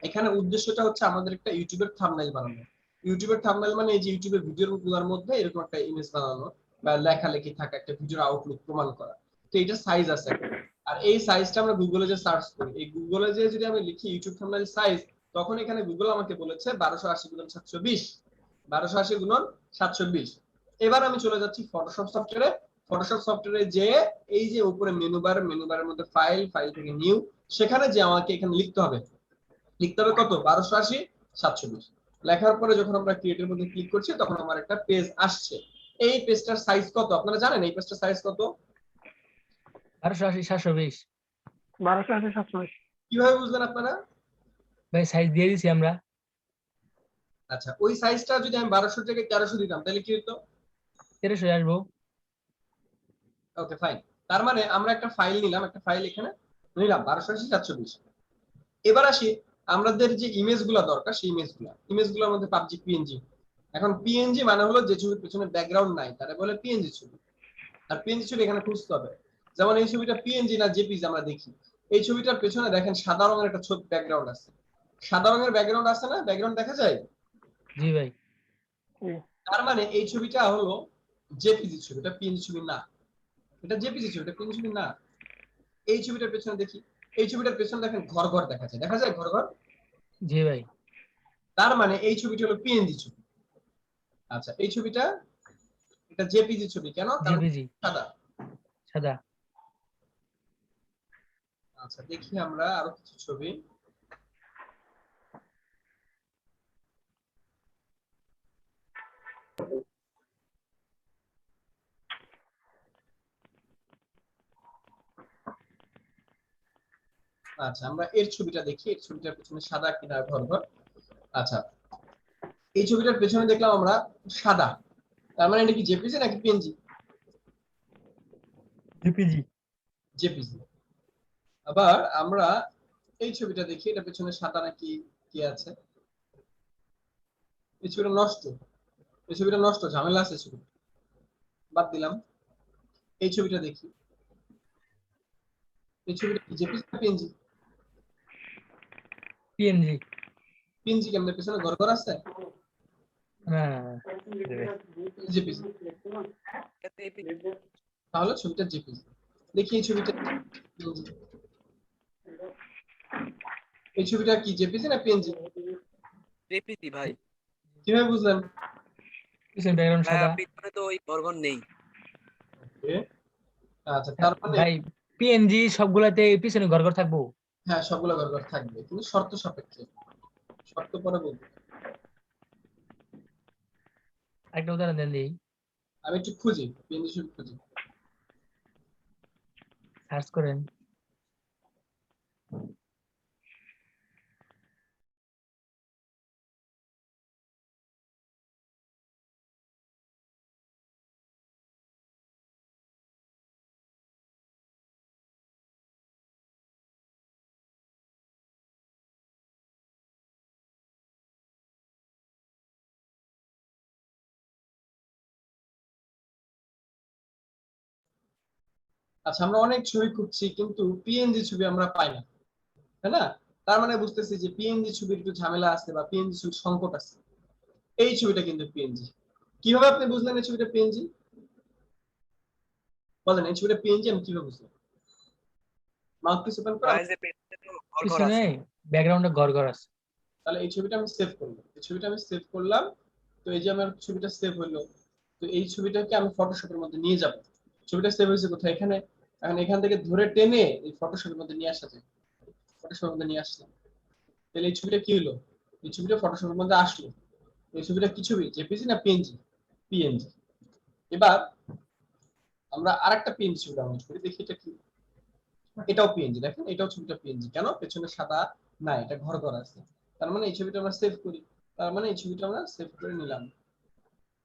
এখানে উদ্দেশ্যটা হচ্ছে আমাদের একটা ইউটিউবের থাম্বনেল বানানো। ইউটিউবের থাম্বনেল মানে এই যে ইউটিউবের ভিডিওগুলোর মধ্যে এরকম একটা ইমেজ বানানো বা লেখালেখি থাকা, একটা ভিডিওর আউটলুক প্রমাণ করা। তো এটা সাইজ আছে একটা। আর এই সাইজটা আমরা গুগলে যে সার্চ করি, এই গুগলে যে যদি আমি লিখি ইউটিউব থাম্বনেল সাইজ, তখন এখানে গুগল আমাকে বলেছে 1280 × 720, 1280 × 720। এবার আমি চলে যাচ্ছি ফটোশপ সফটওয়্যারে। ফটোশপ সফটওয়্যারে যে এই যে উপরে মেনুবারের মধ্যে ফাইল থেকে নিউ, সেখানে যে আমাকে এখানে লিখতে হবে কত 1280 × 720। লেখার পরে যখন আমরা ক্রিয়েটের মধ্যে ক্লিক করছি তখন আমার একটা পেজ আসছে। এই পেজটার সাইজ কত আপনারা জানেন? এই পেজটার সাইজ কত? 1280 720। 1280 720। কিভাবে বুঝলেন আপনারা? ভাই সাইজ দিয়ে দিছি আমরা। আচ্ছা, ওই সাইজটা যদি আমি 1200 জায়গায় 1300 দিতাম তাহলে কি হতো? 1300 আসবো। Okay fine. তার মানে আমরা একটা ফাইল নিলাম, একটা ফাইল এখানে নিলাম 1280 × 720। এবার আসি আমাদের যে ইমেজগুলো দরকার, সেই ইমেজগুলোর মধ্যে পাবজি পিএনজি। এখন পিএনজি মানে হলো যে ছবির পেছনে ব্যাকগ্রাউন্ড নাই তারা বলে পিএনজি ছবি। আর পিএনজি ছবি এখানে খুঁজতে হবে। যেমন এই ছবিটা পিএনজি না জেপিজি আমরা দেখি। এই ছবিটার পেছনে দেখেন সাদা রঙের একটা ছোট ব্যাকগ্রাউন্ড আছে। সাদা রঙের ব্যাকগ্রাউন্ড আছে না? ব্যাকগ্রাউন্ড দেখা যায়? জি ভাই। তার মানে এই ছবিটা হলো জেপিজি ছবি, এটা পিএনজি ছবি না। এটা জেপিজি ছবি, এটা পিএনজি ছবি না। এই ছবিটার পেছনে দেখি, এই ছবিটার পেছনে দেখেন ঘর ঘর দেখা যায় ঘর ঘর। জি ভাই। তার মানে এই ছবিটা হলো পিএনজি ছবি। আচ্ছা, এই ছবিটা এটা জেপিজি ছবি কেন? কারণ জেপিজি সাদা। সাদা। আচ্ছা, দেখি আমরা আরো কিছু ছবি। আচ্ছা, আমরা এর ছবিটা দেখি, এর ছবিটার পেছনে সাদা কিনা ঘর ঘর। আচ্ছা, এই ছবিটার পেছনে দেখলাম আমরা সাদা। তার মানে এটা কি জেপিজি নাকি পিএনজি? জেপিজি। জেপিজি। আবার আমরা এই ছবিটা দেখি, এটা পেছনে সাদা নাকি কি আছে। এই ছবিটা নষ্ট, এই ছবিটা নষ্ট, ঝামেলা আছে ছবি, বাদ দিলাম। এই ছবিটা দেখি, এই ছবিটা কি জেপিজি না পিএনজি? পিএনজি। পিএনজি কেমনে পেছনে ঘর ঘর আছে? না না না। জেপিজি। তাহলে ছবিটা জেপিজি। দেখি এই ছবিটা PNG। এই ছবিটা কি জেপিজি না পিএনজি? জেপিজি ভাই। কিভাবে বুঝলেন? পিছনে ব্যাকগ্রাউন্ড ভাইয়া সাদা। পিছনে তো ওই বর্গন নেই। Okay, আচ্ছা তার মানে ভাই পিএনজি সবগুলাতে পিছনে ঘর ঘর থাকবো। হ্যাঁ সবগুলো ঘর ঘর থাকবে কিন্তু শর্ত সাপেক্ষে। শর্ত পরে বলবো। একটা উদাহরণ দেন দিই। আমি একটু খুঁজি, পিএনজি ছবি খুঁজি। সার্চ করেন। আচ্ছা, আমরা অনেক ছবি খুঁজছি কিন্তু পিএনজি ছবি আমরা পাই না, তাই না? তার মানে বুঝতেছি যে পিএনজি ছবির একটু ঝামেলা আছে বা পিএনজি ছবির সংকট আছে। এই ছবিটা কিন্তু পিএনজি। কিভাবে আপনি বুঝলেন এই ছবিটা পিএনজি? বলেন, এই ছবিটা পিএনজি আমি কিভাবে বুঝলাম? মাউথপিস ওপেন করা। ভাই যে পেছনে তো ঘর ঘর পিছনে আছে। ব্যাকগ্রাউন্ডে ঘর ঘর আছে। তাহলে এই ছবিটা আমি সেভ করলাম, এই ছবিটা আমি সেভ করলাম। তো এই যে আমার ছবিটা সেভ হলো, তো এই ছবিটাকে আমি ফটোশপের মধ্যে নিয়ে যাব। ছবিটা সেভ হয়েছে কোথায়? এখানে। এখন এখান থেকে ধরে টেনে এই ফটোশপের মধ্যে নিয়ে আসা যায়। ফটোশপের মধ্যে নিয়ে আসলাম। তাহলে এই ছবিটা কি হলো? এই ছবিটা ফটোশপের মধ্যে আসলো। এই ছবিটা কি ছবি? জেপিজি না পিএনজি? পিএনজি। এবার আমরা আরেকটা পিএনজি ছবি ডাউনলোড করি, দেখি এটা কি। এটাও পিএনজি, দেখেন এটাও ছবিটা পিএনজি। কেন? পেছনে সাদা না, এটা ঘর ঘর আছে। তার মানে এই ছবিটা আমরা সেভ করি। তার মানে এই ছবিটা আমরা সেভ করে নিলাম।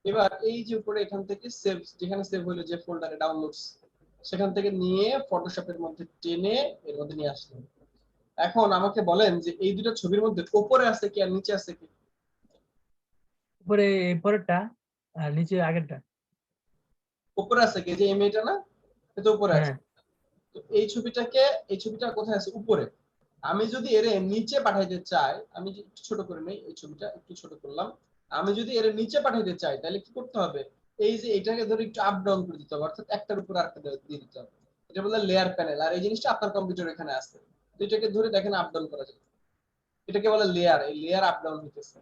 এবার এই যে উপরে এখান থেকে সেভ, যেখানে সেভ হলো যে ফোল্ডারে ডাউনলোডস, সেখান থেকে নিয়ে ফটোশপের মধ্যে টেনে এর মধ্যে নিয়ে আসলাম। এখন আমাকে বলেন যে এই দুটো ছবির মধ্যে উপরে আছে কি আর নিচে আছে কি? উপরে এই পরেরটা আর নিচে আগেরটা। উপরে আছে কি? যে এই মেয়েটা না, এটা উপরে আছে। হ্যাঁ, তো এই ছবিটাকে, এই ছবিটা কোথায় আছে? উপরে। আমি যদি এর নিচে পাঠাইতে চাই, আমি যদি একটু ছোট করে নেই, এই ছবিটা একটু ছোট করলাম। আমি যদি এর নিচে পাঠাইতে চাই তাহলে কি করতে হবে? এই যে এটাকে ধরে একটু আপ ডাউন করে দিতে হবে, অর্থাৎ একটার উপর আরেকটা দিয়ে দিতে হবে। এটা বলে লেয়ার প্যানেল, আর এই জিনিসটা আপনার কম্পিউটার এখানে আছে। তো এটাকে ধরে দেখেন আপ ডাউন করা যায়। এটাকে বলে লেয়ার, এই লেয়ার আপ ডাউন হইতেছে।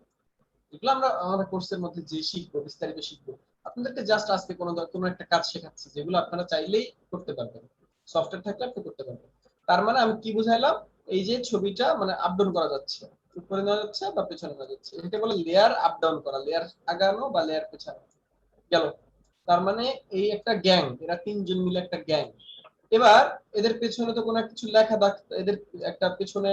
এগুলো আমরা আমাদের কোর্সের মধ্যে যে শিখবো, বিস্তারিত শিখবো। আপনাদেরকে জাস্ট আজকে কোনো একটা কাজ শেখাচ্ছি যেগুলো আপনারা চাইলেই করতে পারবেন, সফটওয়্যার থাকলে আপনি করতে পারবেন। তার মানে আমি কি বুঝাইলাম? এই যে ছবিটা মানে আপ ডাউন করা যাচ্ছে, উপরে নেওয়া যাচ্ছে বা পেছনে নেওয়া যাচ্ছে, এটাকে বলে লেয়ার আপ ডাউন করা, লেয়ার আগানো বা লেয়ার পেছানো। গেল। তার মানে এই একটা গ্যাং, এরা তিনজন মিলে একটা গ্যাং। এবার এদের পেছনে তো কোনো কিছু লেখা, এদের একটা পেছনে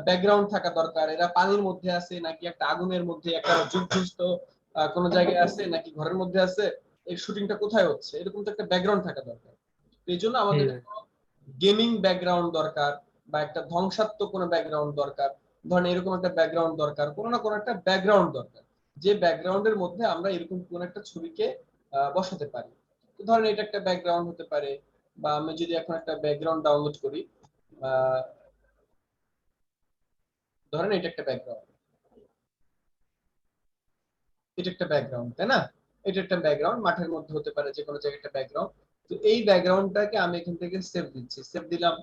ব্যাকগ্রাউন্ড থাকা দরকার। এরা পানির মধ্যে আছে নাকি একটা আগুনের মধ্যে, একটা যুদ্ধস্থ কোন জায়গায় আছে নাকি ঘরের মধ্যে আছে, এই শুটিংটা কোথায় হচ্ছে, এরকম তো একটা ব্যাকগ্রাউন্ড থাকা দরকার। এই জন্য জি আমাদের ভাই। গেমিং ব্যাকগ্রাউন্ড দরকার বা একটা ধ্বংসাত্মক কোনো ব্যাকগ্রাউন্ড দরকার। ধরেন এরকম একটা ব্যাকগ্রাউন্ড দরকার, কোনো না কোনো একটা ব্যাকগ্রাউন্ড দরকার, যে ব্যাকগ্রাউন্ডের মধ্যে আমরা এরকম কোন একটা ছবিকে বসাতে পারি। তো ধরেন এটা একটা ব্যাকগ্রাউন্ড হতে পারে, বা আমি যদি এখন একটা ব্যাকগ্রাউন্ড ডাউনলোড করি, আহ, ধরেন এটা একটা ব্যাকগ্রাউন্ড, এটা একটা ব্যাকগ্রাউন্ড, তাই না? এটা একটা ব্যাকগ্রাউন্ড, মাঠের মধ্যে হতে পারে, যে কোনো জায়গায় একটা ব্যাকগ্রাউন্ড। তো এই ব্যাকগ্রাউন্ডটাকে আমি এখান থেকে সেভ দিচ্ছি, সেভ দিলাম।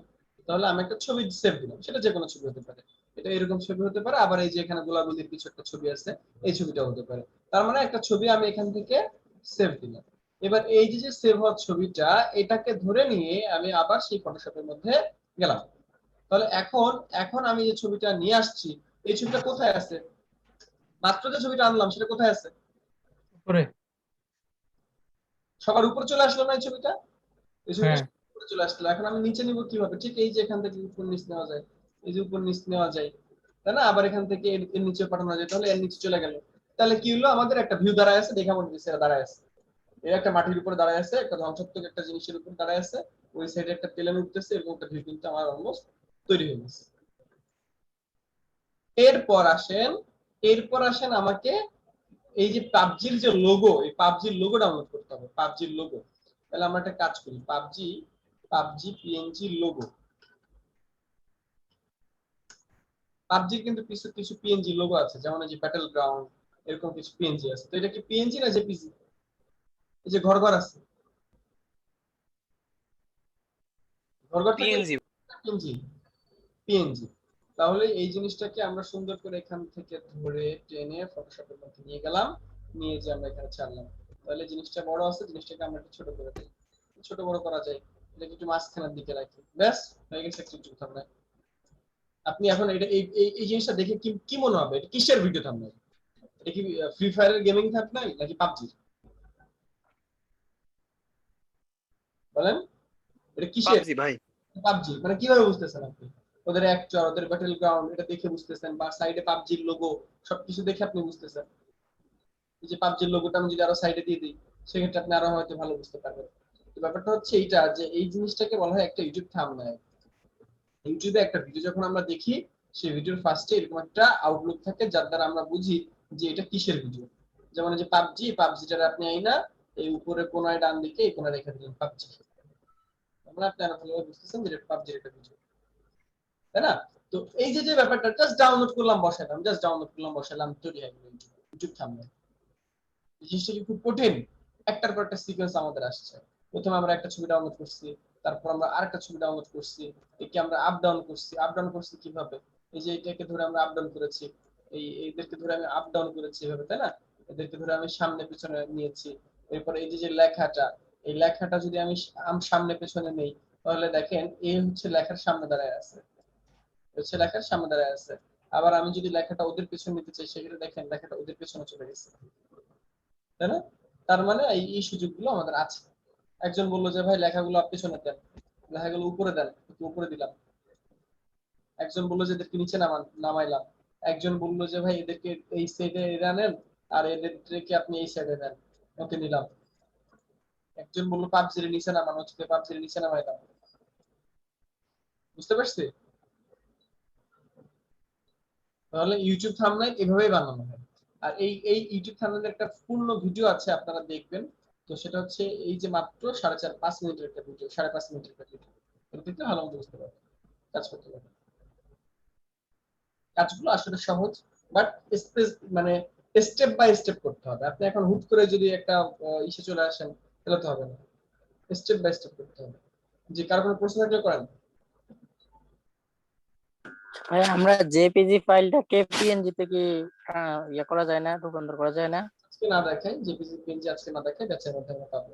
তাহলে আমি একটা ছবি সেভ দিলাম, সেটা যে কোনো ছবি হতে পারে। এটা এরকম ছবি হতে পারে, আবার এই যে এখানে গোলাগুলির কিছু একটা ছবি আছে, এই ছবিটা হতে পারে। তার মানে একটা ছবি আমি এখান থেকে সেভ দিলাম। এবার এই যে সেভ হওয়া ছবিটা, এটাকে ধরে নিয়ে আমি আবার সেই ফটোশপের মধ্যে গেলাম। তাহলে এখন এখন আমি যে ছবিটা নিয়ে আসছি, এই ছবিটা কোথায় আছে? মাত্র যে ছবিটা আনলাম সেটা কোথায় আছে? উপরে। সবার উপরে চলে আসলো না এই ছবিটা? এই ছবিটা হ্যাঁ, সবার উপরে চলে আসলো। এখন আমি নিচে নিব কিভাবে? ঠিক এই যে এখান থেকে উপর নিচ নেওয়া যায়, এই যে উপর নিচ নেওয়া যায়, তাই না? আবার এখান থেকে এর নিচে পাঠানো যায়, তাহলে এর নিচে চলে গেল। তাহলে কি হলো? আমাদের একটা ভিউ দাঁড়ায় আছে, দেখা মনে হচ্ছে দাঁড়ায় আছে। এর একটা মাটির উপরে দাঁড়ায় আছে, একটা ধ্বংসাত্মক একটা জিনিসের উপর দাঁড়ায় আছে, ওই সাইডে একটা প্লেন উঠতেছে, এরকম একটা ভিউ কিন্তু আমার অলমোস্ট তৈরি হয়ে গেছে। এরপর আসেন, এরপর আসেন আমাকে এই যে পাবজির যে লোগো, এই পাবজির লোগো ডাউনলোড করতে হবে, পাবজির লোগো। তাহলে আমরা একটা কাজ করি, পাবজি, পাবজি পিএনজি লোগো। পাবজির কিন্তু কিছু কিছু পিএনজি লোগো আছে, যেমন এই যে ব্যাটল গ্রাউন্ড, এরকম কিছু পিএনজি আছে। তো এটা কি পিএনজি না জেপিজি? এই যে ঘর ঘর আছে, ঘর ঘর থাকে পিএনজি। PNG, PNG. তাহলে এই জিনিসটাকে আমরা সুন্দর করে এখান থেকে ধরে টেনে ফটোশপের মধ্যে নিয়ে গেলাম, নিয়ে যে আমরা এখানে ছাড়লাম। তাহলে জিনিসটা বড় আছে, জিনিসটাকে আমরা একটু ছোট করে দিই। ছোট বড় করা যায়, এটাকে একটু মাঝখানের দিকে রাখি, ব্যাস হয়ে গেছে একটু থামলাই। আপনি এখন এটা এই এই জিনিসটা দেখে কি কি মনে হবে? এটা কিসের ভিডিও থামলাই? এটা কি ফ্রি ফায়ারের গেমিং থামলাই নাকি পাবজি? বলেন, এটা কিসের? পাবজি ভাই। পাবজি মানে কিভাবে বুঝতেছেন আপনি? ওদের অ্যাকচর, ওদের ব্যাটল গ্রাউন্ড, এটা দেখে বুঝতেছেন, বা সাইডে পাবজির লোগো, সবকিছু দেখে আপনি বুঝতেছেন। এই যে পাবজির লোগোটা আমি যদি আরো সাইডে দিয়ে দিই, সেক্ষেত্রে আপনি আরো হয়তো ভালো বুঝতে পারবেন। তো ব্যাপারটা হচ্ছে এইটা, যে এই জিনিসটাকে বলা হয় একটা ইউটিউব থাম্বনেল। ইউটিউবে একটা ভিডিও যখন আমরা দেখি, সেই ভিডিওর ফার্স্টে এরকম একটা আউটলুক থাকে, যার দ্বারা আমরা বুঝি যে এটা কিসের ভিডিও। যেমন এই যে পাবজিটা আপনি এই না, এই উপরে কোনায় ডান দিকে এই কোনায় রেখে দিলেন পাবজি, মানে আপনি আরো ভালোভাবে বুঝতেছেন যে পাবজির একটা ভিডিও, তাই না? তো এই যে ব্যাপারটা জাস্ট ডাউনলোড করলাম বসালাম তৈরি হয়ে গেল ইউটিউব থাম্বনেল। জিনিসটা কি খুব কঠিন? একটার পর একটা সিকোয়েন্স আমাদের আসছে। প্রথমে আমরা একটা ছবি ডাউনলোড করছি, তারপর আমরা আরেকটা ছবি ডাউনলোড করছি, একে আমরা আপ ডাউন করছি কিভাবে? এই যে এটাকে ধরে আমরা আপ ডাউন করেছি, এইদেরকে ধরে আমি আপ ডাউন করেছি এভাবে, তাই না? এদেরকে ধরে আমি সামনে পিছনে নিয়েছি। এরপরে এই যে লেখাটা, এই লেখাটা যদি আমি সামনে পেছনে নেই, তাহলে দেখেন এই হচ্ছে লেখার সামনে দাঁড়ায় আছে, হচ্ছে লেখার সামনে দাঁড়ায় আছে। আবার আমি যদি লেখাটা ওদের পেছনে নিতে চাই, সেক্ষেত্রে দেখেন লেখাটা ওদের পেছনে চলে গেছে, তাই না? তার মানে এই সুযোগগুলো আমাদের আছে। একজন বললো যে ভাই লেখাগুলো আপনি পেছনে দেন, লেখাগুলো উপরে দেন, একটু উপরে দিলাম। একজন বললো যে এদেরকে নিচে নামাইলাম। একজন বললো যে ভাই এদেরকে এই সাইডে এরা নেন, আর এদেরকে আপনি এই সাইডে নেন, ওকে নিলাম। একজন বললো পাবজির নিচে নামানো, হচ্ছে পাবজির নিচে নামাইলাম। বুঝতে পারছি? তাহলে ইউটিউব থাম্বনেল এভাবেই বানানো হয়। আর এই ইউটিউব থাম্বনেলের একটা পূর্ণ ভিডিও আছে, আপনারা দেখবেন। তো সেটা হচ্ছে এই যে মাত্র 4.5 মিনিটের একটা ভিডিও, 5.5 মিনিটের একটা ভিডিও। এটা দেখলে ভালো মতো বুঝতে পারবেন, কাজ করতে পারবেন। কাজগুলো আসলে সহজ, বাট মানে স্টেপ বাই স্টেপ করতে হবে। আপনি এখন হুট করে যদি একটা ইসে চলে আসেন, তাহলে তো হবে না। স্টেপ বাই স্টেপ করতে হবে। যে কারো কোনো প্রশ্ন থাকলে করেন। ভাই আমরা জেপিজি ফাইলটাকে পিএনজি তে কি ইয়ে করা যায় না, রূপান্তর করা যায় না? আজকে না দেখাই, জেপিজি পিএনজি আজকে না দেখাই, ব্যাচের মধ্যে আমরা পাবো।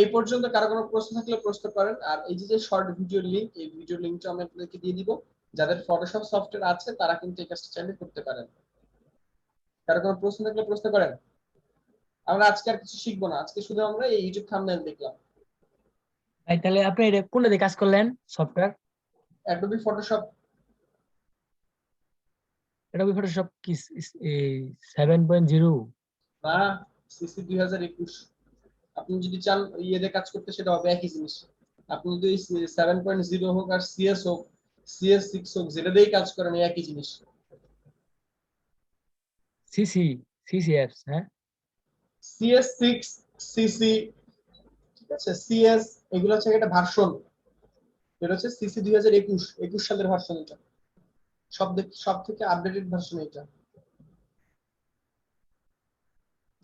এই পর্যন্ত কারো কোনো প্রশ্ন থাকলে প্রশ্ন করেন। আর এই যে শর্ট ভিডিও লিংক, এই ভিডিও লিংকটা আমি আপনাদেরকে দিয়ে দিব। যাদের ফটোশপ সফটওয়্যার আছে তারা কিন্তু এই কাজটা চাইলে করতে পারেন। কারো কোনো প্রশ্ন থাকলে প্রশ্ন করেন। আমরা আজকে আর কিছু শিখবো না, আজকে শুধু আমরা এই ইউটিউব থাম্বনেল দেখলাম। ভাই তাহলে আপনি এটা কোনটা দিয়ে কাজ করলেন সফটওয়্যার? Adobe Photoshop. এটা ফটোশপ কি 7.0? না, সিসি 2021। আপনি যদি চান ইয়েতে কাজ করতে, সেটা হবে একই জিনিস। আপনি যদি 7.0 হোক আর সিএস হোক, CS6 হোক, যেটা দিয়েই কাজ করেন এই একই জিনিস। সিসি অ্যাপস, হ্যাঁ। CS6, সিসি, ঠিক আছে, সিএস, এগুলো হচ্ছে একটা ভার্সন। এটা হচ্ছে সিসি 2021 সালের ভার্সন। এটা সব থেকে আপডেটেড ভার্সন এটা।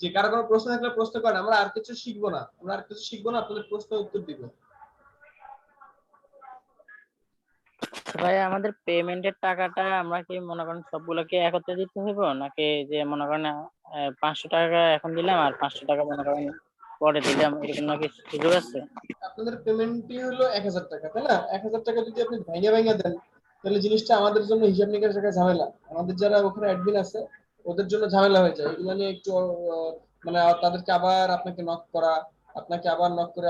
যে কারো কোনো প্রশ্ন থাকলে প্রশ্ন করেন। আমরা আর কিছু শিখবো না, আপনাদের প্রশ্নের উত্তর দিব। ভাই আমাদের পেমেন্টের টাকাটা আমরা কি মনে করেন সবগুলোকে একত্রে দিতে হইব, নাকি যে মনে করেন 500 টাকা এখন দিলাম আর 500 টাকা মনে করেন পরে দিলাম, এরকম নাকি সুযোগ আছে? আপনাদের পেমেন্টই হলো 1000 টাকা, তাই না? 1000 টাকা যদি আপনি ভাঙে দেন, তাহলে জিনিসটা আমাদের জন্য হিসাব নিকাশ রাখা ঝামেলা। আমাদের যারা ওখানে অ্যাডমিন আছে, ওদের জন্য ঝামেলা হয়ে যায়। এগুলো নিয়ে একটু মানে তাদেরকে আবার আপনাকে নক করে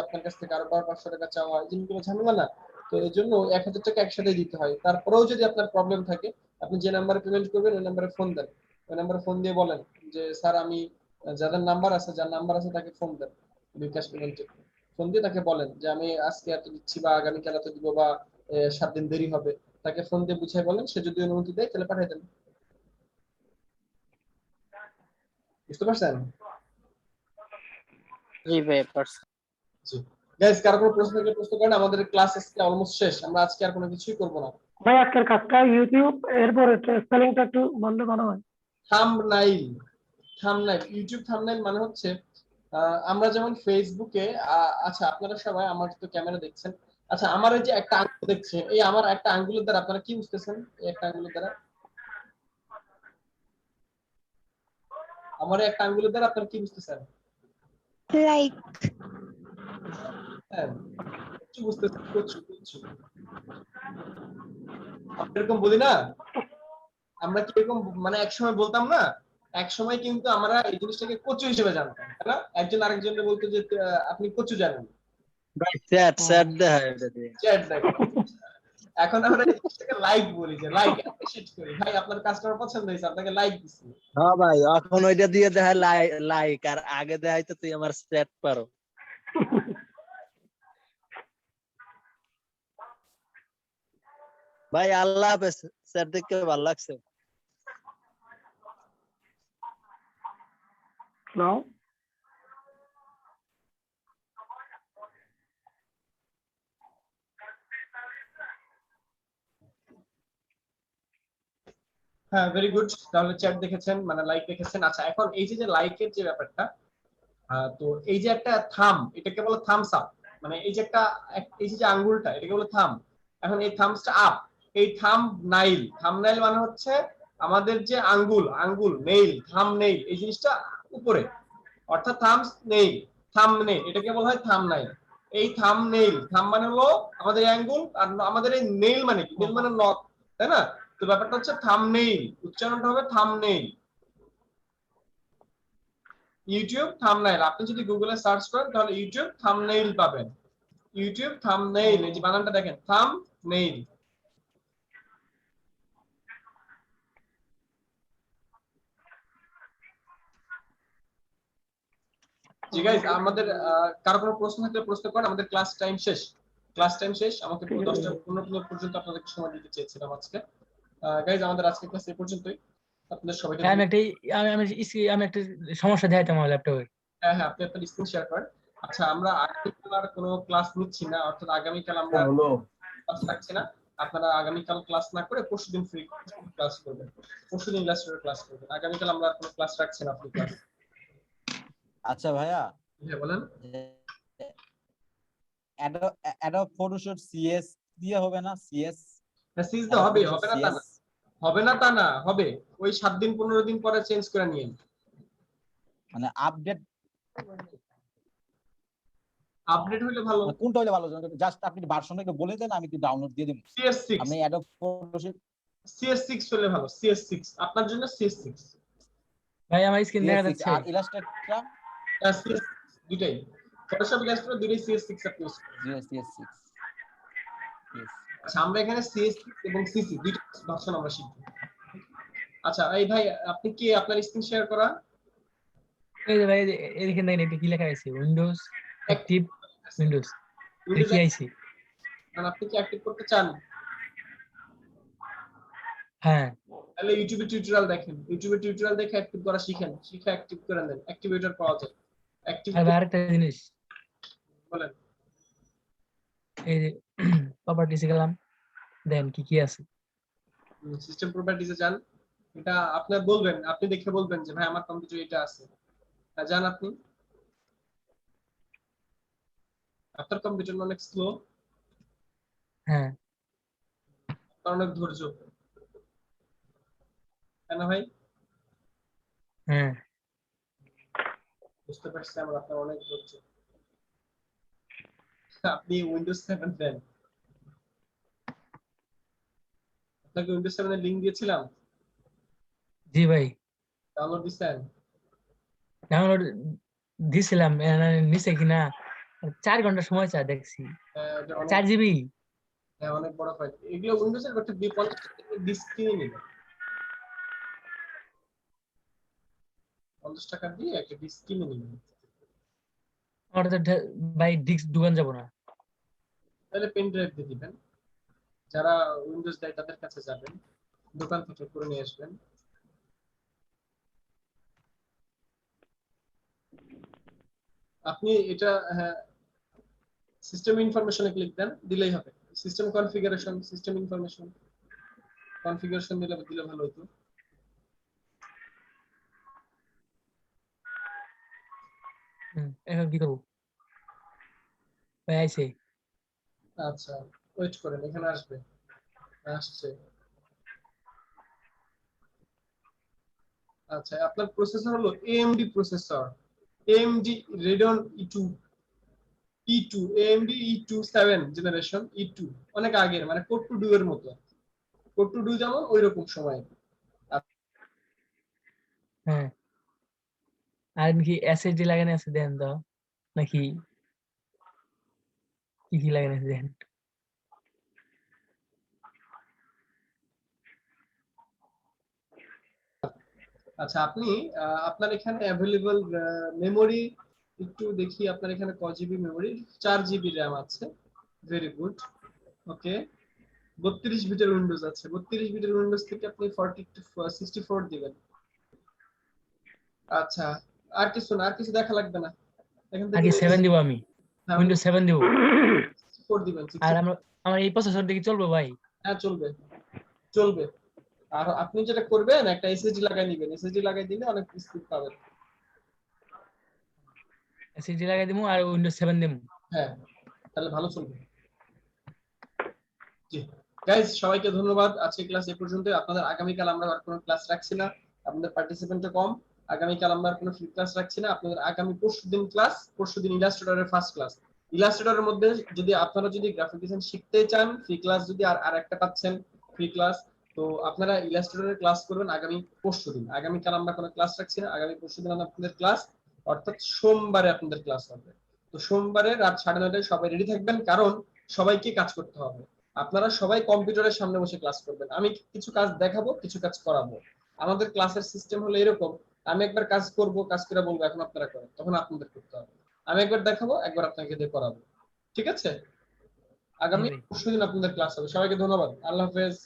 আপনার কাছ থেকে আরো 500 টাকা চাওয়া, এই জিনিসগুলো ঝামেলা না? তো এই জন্য 1000 টাকা একসাথে দিতে হয়। তারপরেও যদি আপনার প্রবলেম থাকে, আপনি যে নাম্বারে পেমেন্ট করবেন ওই নাম্বারে ফোন দেন। ওই নাম্বারে ফোন দিয়ে বলেন যে স্যার আমি, যার নাম্বার আছে তাকে ফোন দেন, বিকাশ পেমেন্টে ফোন দিয়ে তাকে বলেন যে আমি আজকে এত দিচ্ছি বা আগামীকাল এত দিব বা 7 দিন দেরি হবে। তাকে ফোন দিয়ে বুঝাই বলেন, সে যদি অনুমতি দেয় তাহলে পাঠিয়ে দেন। বুঝতে পারছেন? জি ভাই পারছি। জি গাইস, কারো কোনো প্রশ্ন থাকলে প্রশ্ন করেন। আমাদের ক্লাস আজকে অলমোস্ট শেষ, আমরা আজকে আর কোনো কিছুই করব না। ভাই আজকের কাজটা ইউটিউব, এরপর স্পেলিংটা একটু বললে ভালো হয়। থাম্বনাইল, ইউটিউব থাম্বনাইল মানে হচ্ছে আমরা যেমন ফেসবুকে, আচ্ছা আপনারা সবাই আমার তো ক্যামেরা দেখছেন। আচ্ছা আমার এই যে একটা আঙ্গুল দেখছেন, এই আমার একটা আঙ্গুলের দ্বারা আপনারা কি বুঝতেছেন? এই একটা আঙ্গুলের দ্বারা, আমার এই একটা আঙ্গুলের দ্বারা আপনারা কি বুঝতেছেন? লাইক। হ্যাঁ, কিছু বুঝতেছেন, কিছু এরকম বলি না আমরা, কি এরকম মানে একসময় বলতাম না? একসময় কিন্তু আমরা এই জিনিসটাকে কচু হিসেবে জানতাম, তাই না? একজন আরেকজনকে বলতো যে আপনি কচু জানেন, ভাই স্যাট স্যাট দেখা এটা দিয়ে। চ্যাট দেখেন। এখন আমরা এই জিনিসটাকে লাইক বলি, যে লাইক অ্যাপ্রিশিয়েট করি। ভাই আপনার কাজটা আমার পছন্দ হয়েছে, আপনাকে লাইক দিচ্ছি। হ্যাঁ ভাই, এখন ওইটা দিয়ে দেখা লাইক, আর আগে দেখাইতো তুই আমার স্যাট পারো। ভাই আল্লাহ হাফেজ, স্যার দেখতে ভালো লাগছে। নাও হ্যাঁ, ভেরি গুড। তাহলে চ্যাট দেখেছেন, মানে লাইক দেখেছেন। আচ্ছা, এখন এই যে লাইকের যে ব্যাপারটা, তো এই যে একটা থাম, এটাকে বলে থামস আপ। মানে এই যে একটা এই যে আঙ্গুলটা, এটাকে বলে থাম। এখন এই থামসটা আপ, এই থামনাইল মানে হচ্ছে আমাদের যে আঙ্গুল নেইল, থাম নেইল, এই জিনিসটা উপরে, অর্থাৎ থামস নেইল, থামনেইল, এটাকে বলা হয় থামনাইল। এই থামনেইল, থাম মানে হলো আমাদের আঙ্গুল, আর আমাদের এই নেইল মানে কি? নেইল মানে নখ, তাই না? তো ব্যাপারটা হচ্ছে থামনেইল, উচ্চারণটা হবে থামনেইল। ইউটিউব থাম্বনেইল, আপনি যদি গুগলে সার্চ করেন তাহলে ইউটিউব থাম্বনেইল পাবেন। ইউটিউব থাম্বনেইল, এই যে বানানটা দেখেন, থাম্বনেইল। জি গাইস, আমাদের কারো কোনো প্রশ্ন থাকলে প্রশ্ন করেন, আমাদের ক্লাস টাইম শেষ। আমাকে পুরো 10:15 পর্যন্ত আপনাদেরকে সময় দিতে চেয়েছিলাম আজকে। গাইস, আমাদের আজকে ক্লাস এই পর্যন্তই। আপনাদের সবাইকে আমি একটা আমি একটা সমস্যা দেখাইতাম আমার ল্যাপটপে। হ্যাঁ, আপনি আপনার স্ক্রিন শেয়ার করেন। আচ্ছা, আমরা আগামীকাল আর কোনো ক্লাস নিচ্ছি না, অর্থাৎ আগামীকাল আমরা ক্লাস রাখছি না। আপনারা আগামীকাল ক্লাস না করে পরশুদিন ফ্রি ক্লাস করবেন, পরশুদিন ইলাস্ট্রেটর ক্লাস করবেন। আগামীকাল আমরা আর কোনো ক্লাস রাখছি না, ফ্রি ক্লাস। আচ্ছা ভাইয়া, হ্যাঁ বলেন। অ্যাডোব ফটোশপ সিএস দিয়ে হবে না? সিএস হ্যাঁ, সিজ তো হবে না তা না, হবে না তা না, হবে। ওই 7 দিন 15 দিন পরে চেঞ্জ করে নিয়েন। মানে আপডেট হলে ভালো। কোনটা হলে ভালো? জাস্ট আপনি ভার্সনটা একটু বলে দেন, আমি একটু ডাউনলোড দিয়ে দেব। CS6, আপনি অ্যাডোব ফটোশপ CS6 হলে ভালো। CS6 আপনার জন্য, CS6। ভাই আমার স্ক্রিন দেখা যাচ্ছে। আর ইলাস্ট্রেটরটা CS দুটাই, ফটোশপ ইলাস্ট্রেটর দুটোই CS6 আপনি ইউজ করুন। CS6। আচ্ছা, আমরা এখানে CS6 এবং CC দুইটা ভার্সন আমরা শিখব। আচ্ছা, এই ভাই আপনি কি আপনার স্ক্রিন শেয়ার করা? এই যে ভাই এখানে দেখেন এটা কি লেখা আছে, উইন্ডোজ অ্যাক্টিভ, উইন্ডোজ কি আইছি। মানে আপনি কি অ্যাক্টিভ করতে চান? হ্যাঁ, তাহলে ইউটিউবে টিউটোরিয়াল দেখেন, ইউটিউবে টিউটোরিয়াল দেখে অ্যাক্টিভ করা শিখেন, শিখে অ্যাক্টিভ করে দেন। অ্যাক্টিভেটর পাওয়া যায়। অ্যাক্টিভ আর আরেকটা জিনিস, বলেন। এই যে প্রপার্টিসে গেলাম, দেন কি আছে। সিস্টেম প্রপার্টিজে যান, এটা আপনি বলবেন, আপনি দেখে বলবেন যে ভাই আমার কম্পিউটারে এটা আছে। যান আপনি, আপনার কম্পিউটার অনেক স্লো, হ্যাঁ অনেক ধৈর্য, তাই না ভাই? হ্যাঁ, বুঝতে পারছি আমরা, আপনার অনেক ধৈর্য। আপনি উইন্ডোজ 7 দেন, আপনাকে উইন্ডোজ 7 এর লিংক দিয়েছিলাম, জি ভাই ডাউনলোড দিছেন? ডাউনলোড দিছিলাম, নিচে কিনা 4 ঘন্টা সময় চা দেখছি। এটা অনেক 4 জিবি। হ্যাঁ, অনেক বড় ফাইল। এগুলো উইন্ডোজের একটা 50 টাকা ডিস্ক কিনে নিবেন, 50 টাকা দিয়ে একটা ডিস্ক কিনে নিবেন। আমার তো ভাই ডিস্ক দোকান যাব না। তাহলে পেন ড্রাইভ দিয়ে দিবেন, যারা উইন্ডোজ দেয় তাদের কাছে যাবেন, দোকান থেকে করে নিয়ে আসবেন। আপনি এটা, হ্যাঁ, সিস্টেম ইনফরমেশনে ক্লিক দেন, দিলেই হবে। System configuration, system information, configuration দিলে ভালো হতো। এখন কি করবো ভাই? আইছে। আচ্ছা, ওয়েট করেন, এখানে আসবে, আসছে। আচ্ছা, আপনার প্রসেসর হলো AMD processor, AMD Radeon E2, AMD E2 7 generation, E2 অনেক আগের, মানে কোড টু ডু এর মতো, কোড টু ডু যেমন ওই রকম সময়। হ্যাঁ, আর কি এসএসডি লাগানো আছে দেন তো, নাকি কি লাগানো আছে দেন। আচ্ছা, আপনি আপনার এখানে অ্যাভেলেবল মেমোরি একটু দেখি, আপনার এখানে ক জিবি মেমোরি? 4 জিবি র্যাম আছে, ভেরি গুড। ওকে, 32 বিটের উইন্ডোজ আছে, 32 বিটের উইন্ডোজ থেকে আপনি 64 দিবেন। আচ্ছা, আর কিছু দেখা লাগবে না এখান থেকে। আগে 7 দিব আমি, হ্যাঁ, উইন্ডোজ 7 দিব। 4 দিবেন। আর আমার এই প্রসেসর দিয়ে কি চলবে ভাই? হ্যাঁ, চলবে। আর আপনি যেটা করবেন, একটা এসএসডি লাগাই নিবেন, এসএসডি লাগাই দিলে অনেক স্পিড পাবেন। এসএসডি লাগাই দিমু আর উইন্ডোজ 7 দিমু। হ্যাঁ, তাহলে ভালো চলবে। জি গাইস, সবাইকে ধন্যবাদ। আজকে ক্লাস এই পর্যন্ত। আপনাদের আগামীকাল আমরা আর কোনো ক্লাস রাখছি না, আপনাদের পার্টিসিপেন্টও কম। আগামীকাল আমরা আর কোনো ফ্রি ক্লাস রাখছি না। আপনাদের আগামী পরশুদিন ক্লাস, পরশুদিন ইলাস্ট্রেটরের ফার্স্ট ক্লাস। ইলাস্ট্রেটরের মধ্যে যদি আপনারা গ্রাফিক ডিজাইন শিখতে চান, ফ্রি ক্লাস যদি আর একটা পাচ্ছেন ফ্রি ক্লাস, তো আপনারা ইলাস্ট্রেটরের ক্লাস করবেন আগামী পরশুদিন। আগামীকাল আমরা কোনো ক্লাস রাখছি না, আগামী পরশুদিন আপনাদের ক্লাস, অর্থাৎ সোমবারে আপনাদের ক্লাস হবে। তো সোমবারে রাত 9:30টায় সবাই রেডি থাকবেন, কারণ সবাইকে কাজ করতে হবে। আপনারা সবাই কম্পিউটারের সামনে বসে ক্লাস করবেন। আমি কিছু কাজ দেখাবো, কিছু কাজ করাবো। আমাদের ক্লাসের সিস্টেম হলো এরকম, আমি একবার কাজ করব, কাজ করে বলবো এখন আপনারা করেন, তখন আপনাদের করতে হবে। আমি একবার দেখাবো, একবার আপনাকে দিয়ে করাবো। ঠিক আছে? আগামী জি ভাই। পরশুদিন আপনাদের ক্লাস হবে। সবাইকে ধন্যবাদ। আল্লাহ হাফেজ।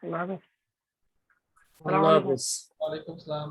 আল্লাহ হাফেজ। আল্লাহ হাফেজ। ওয়ালাইকুম আসসালাম।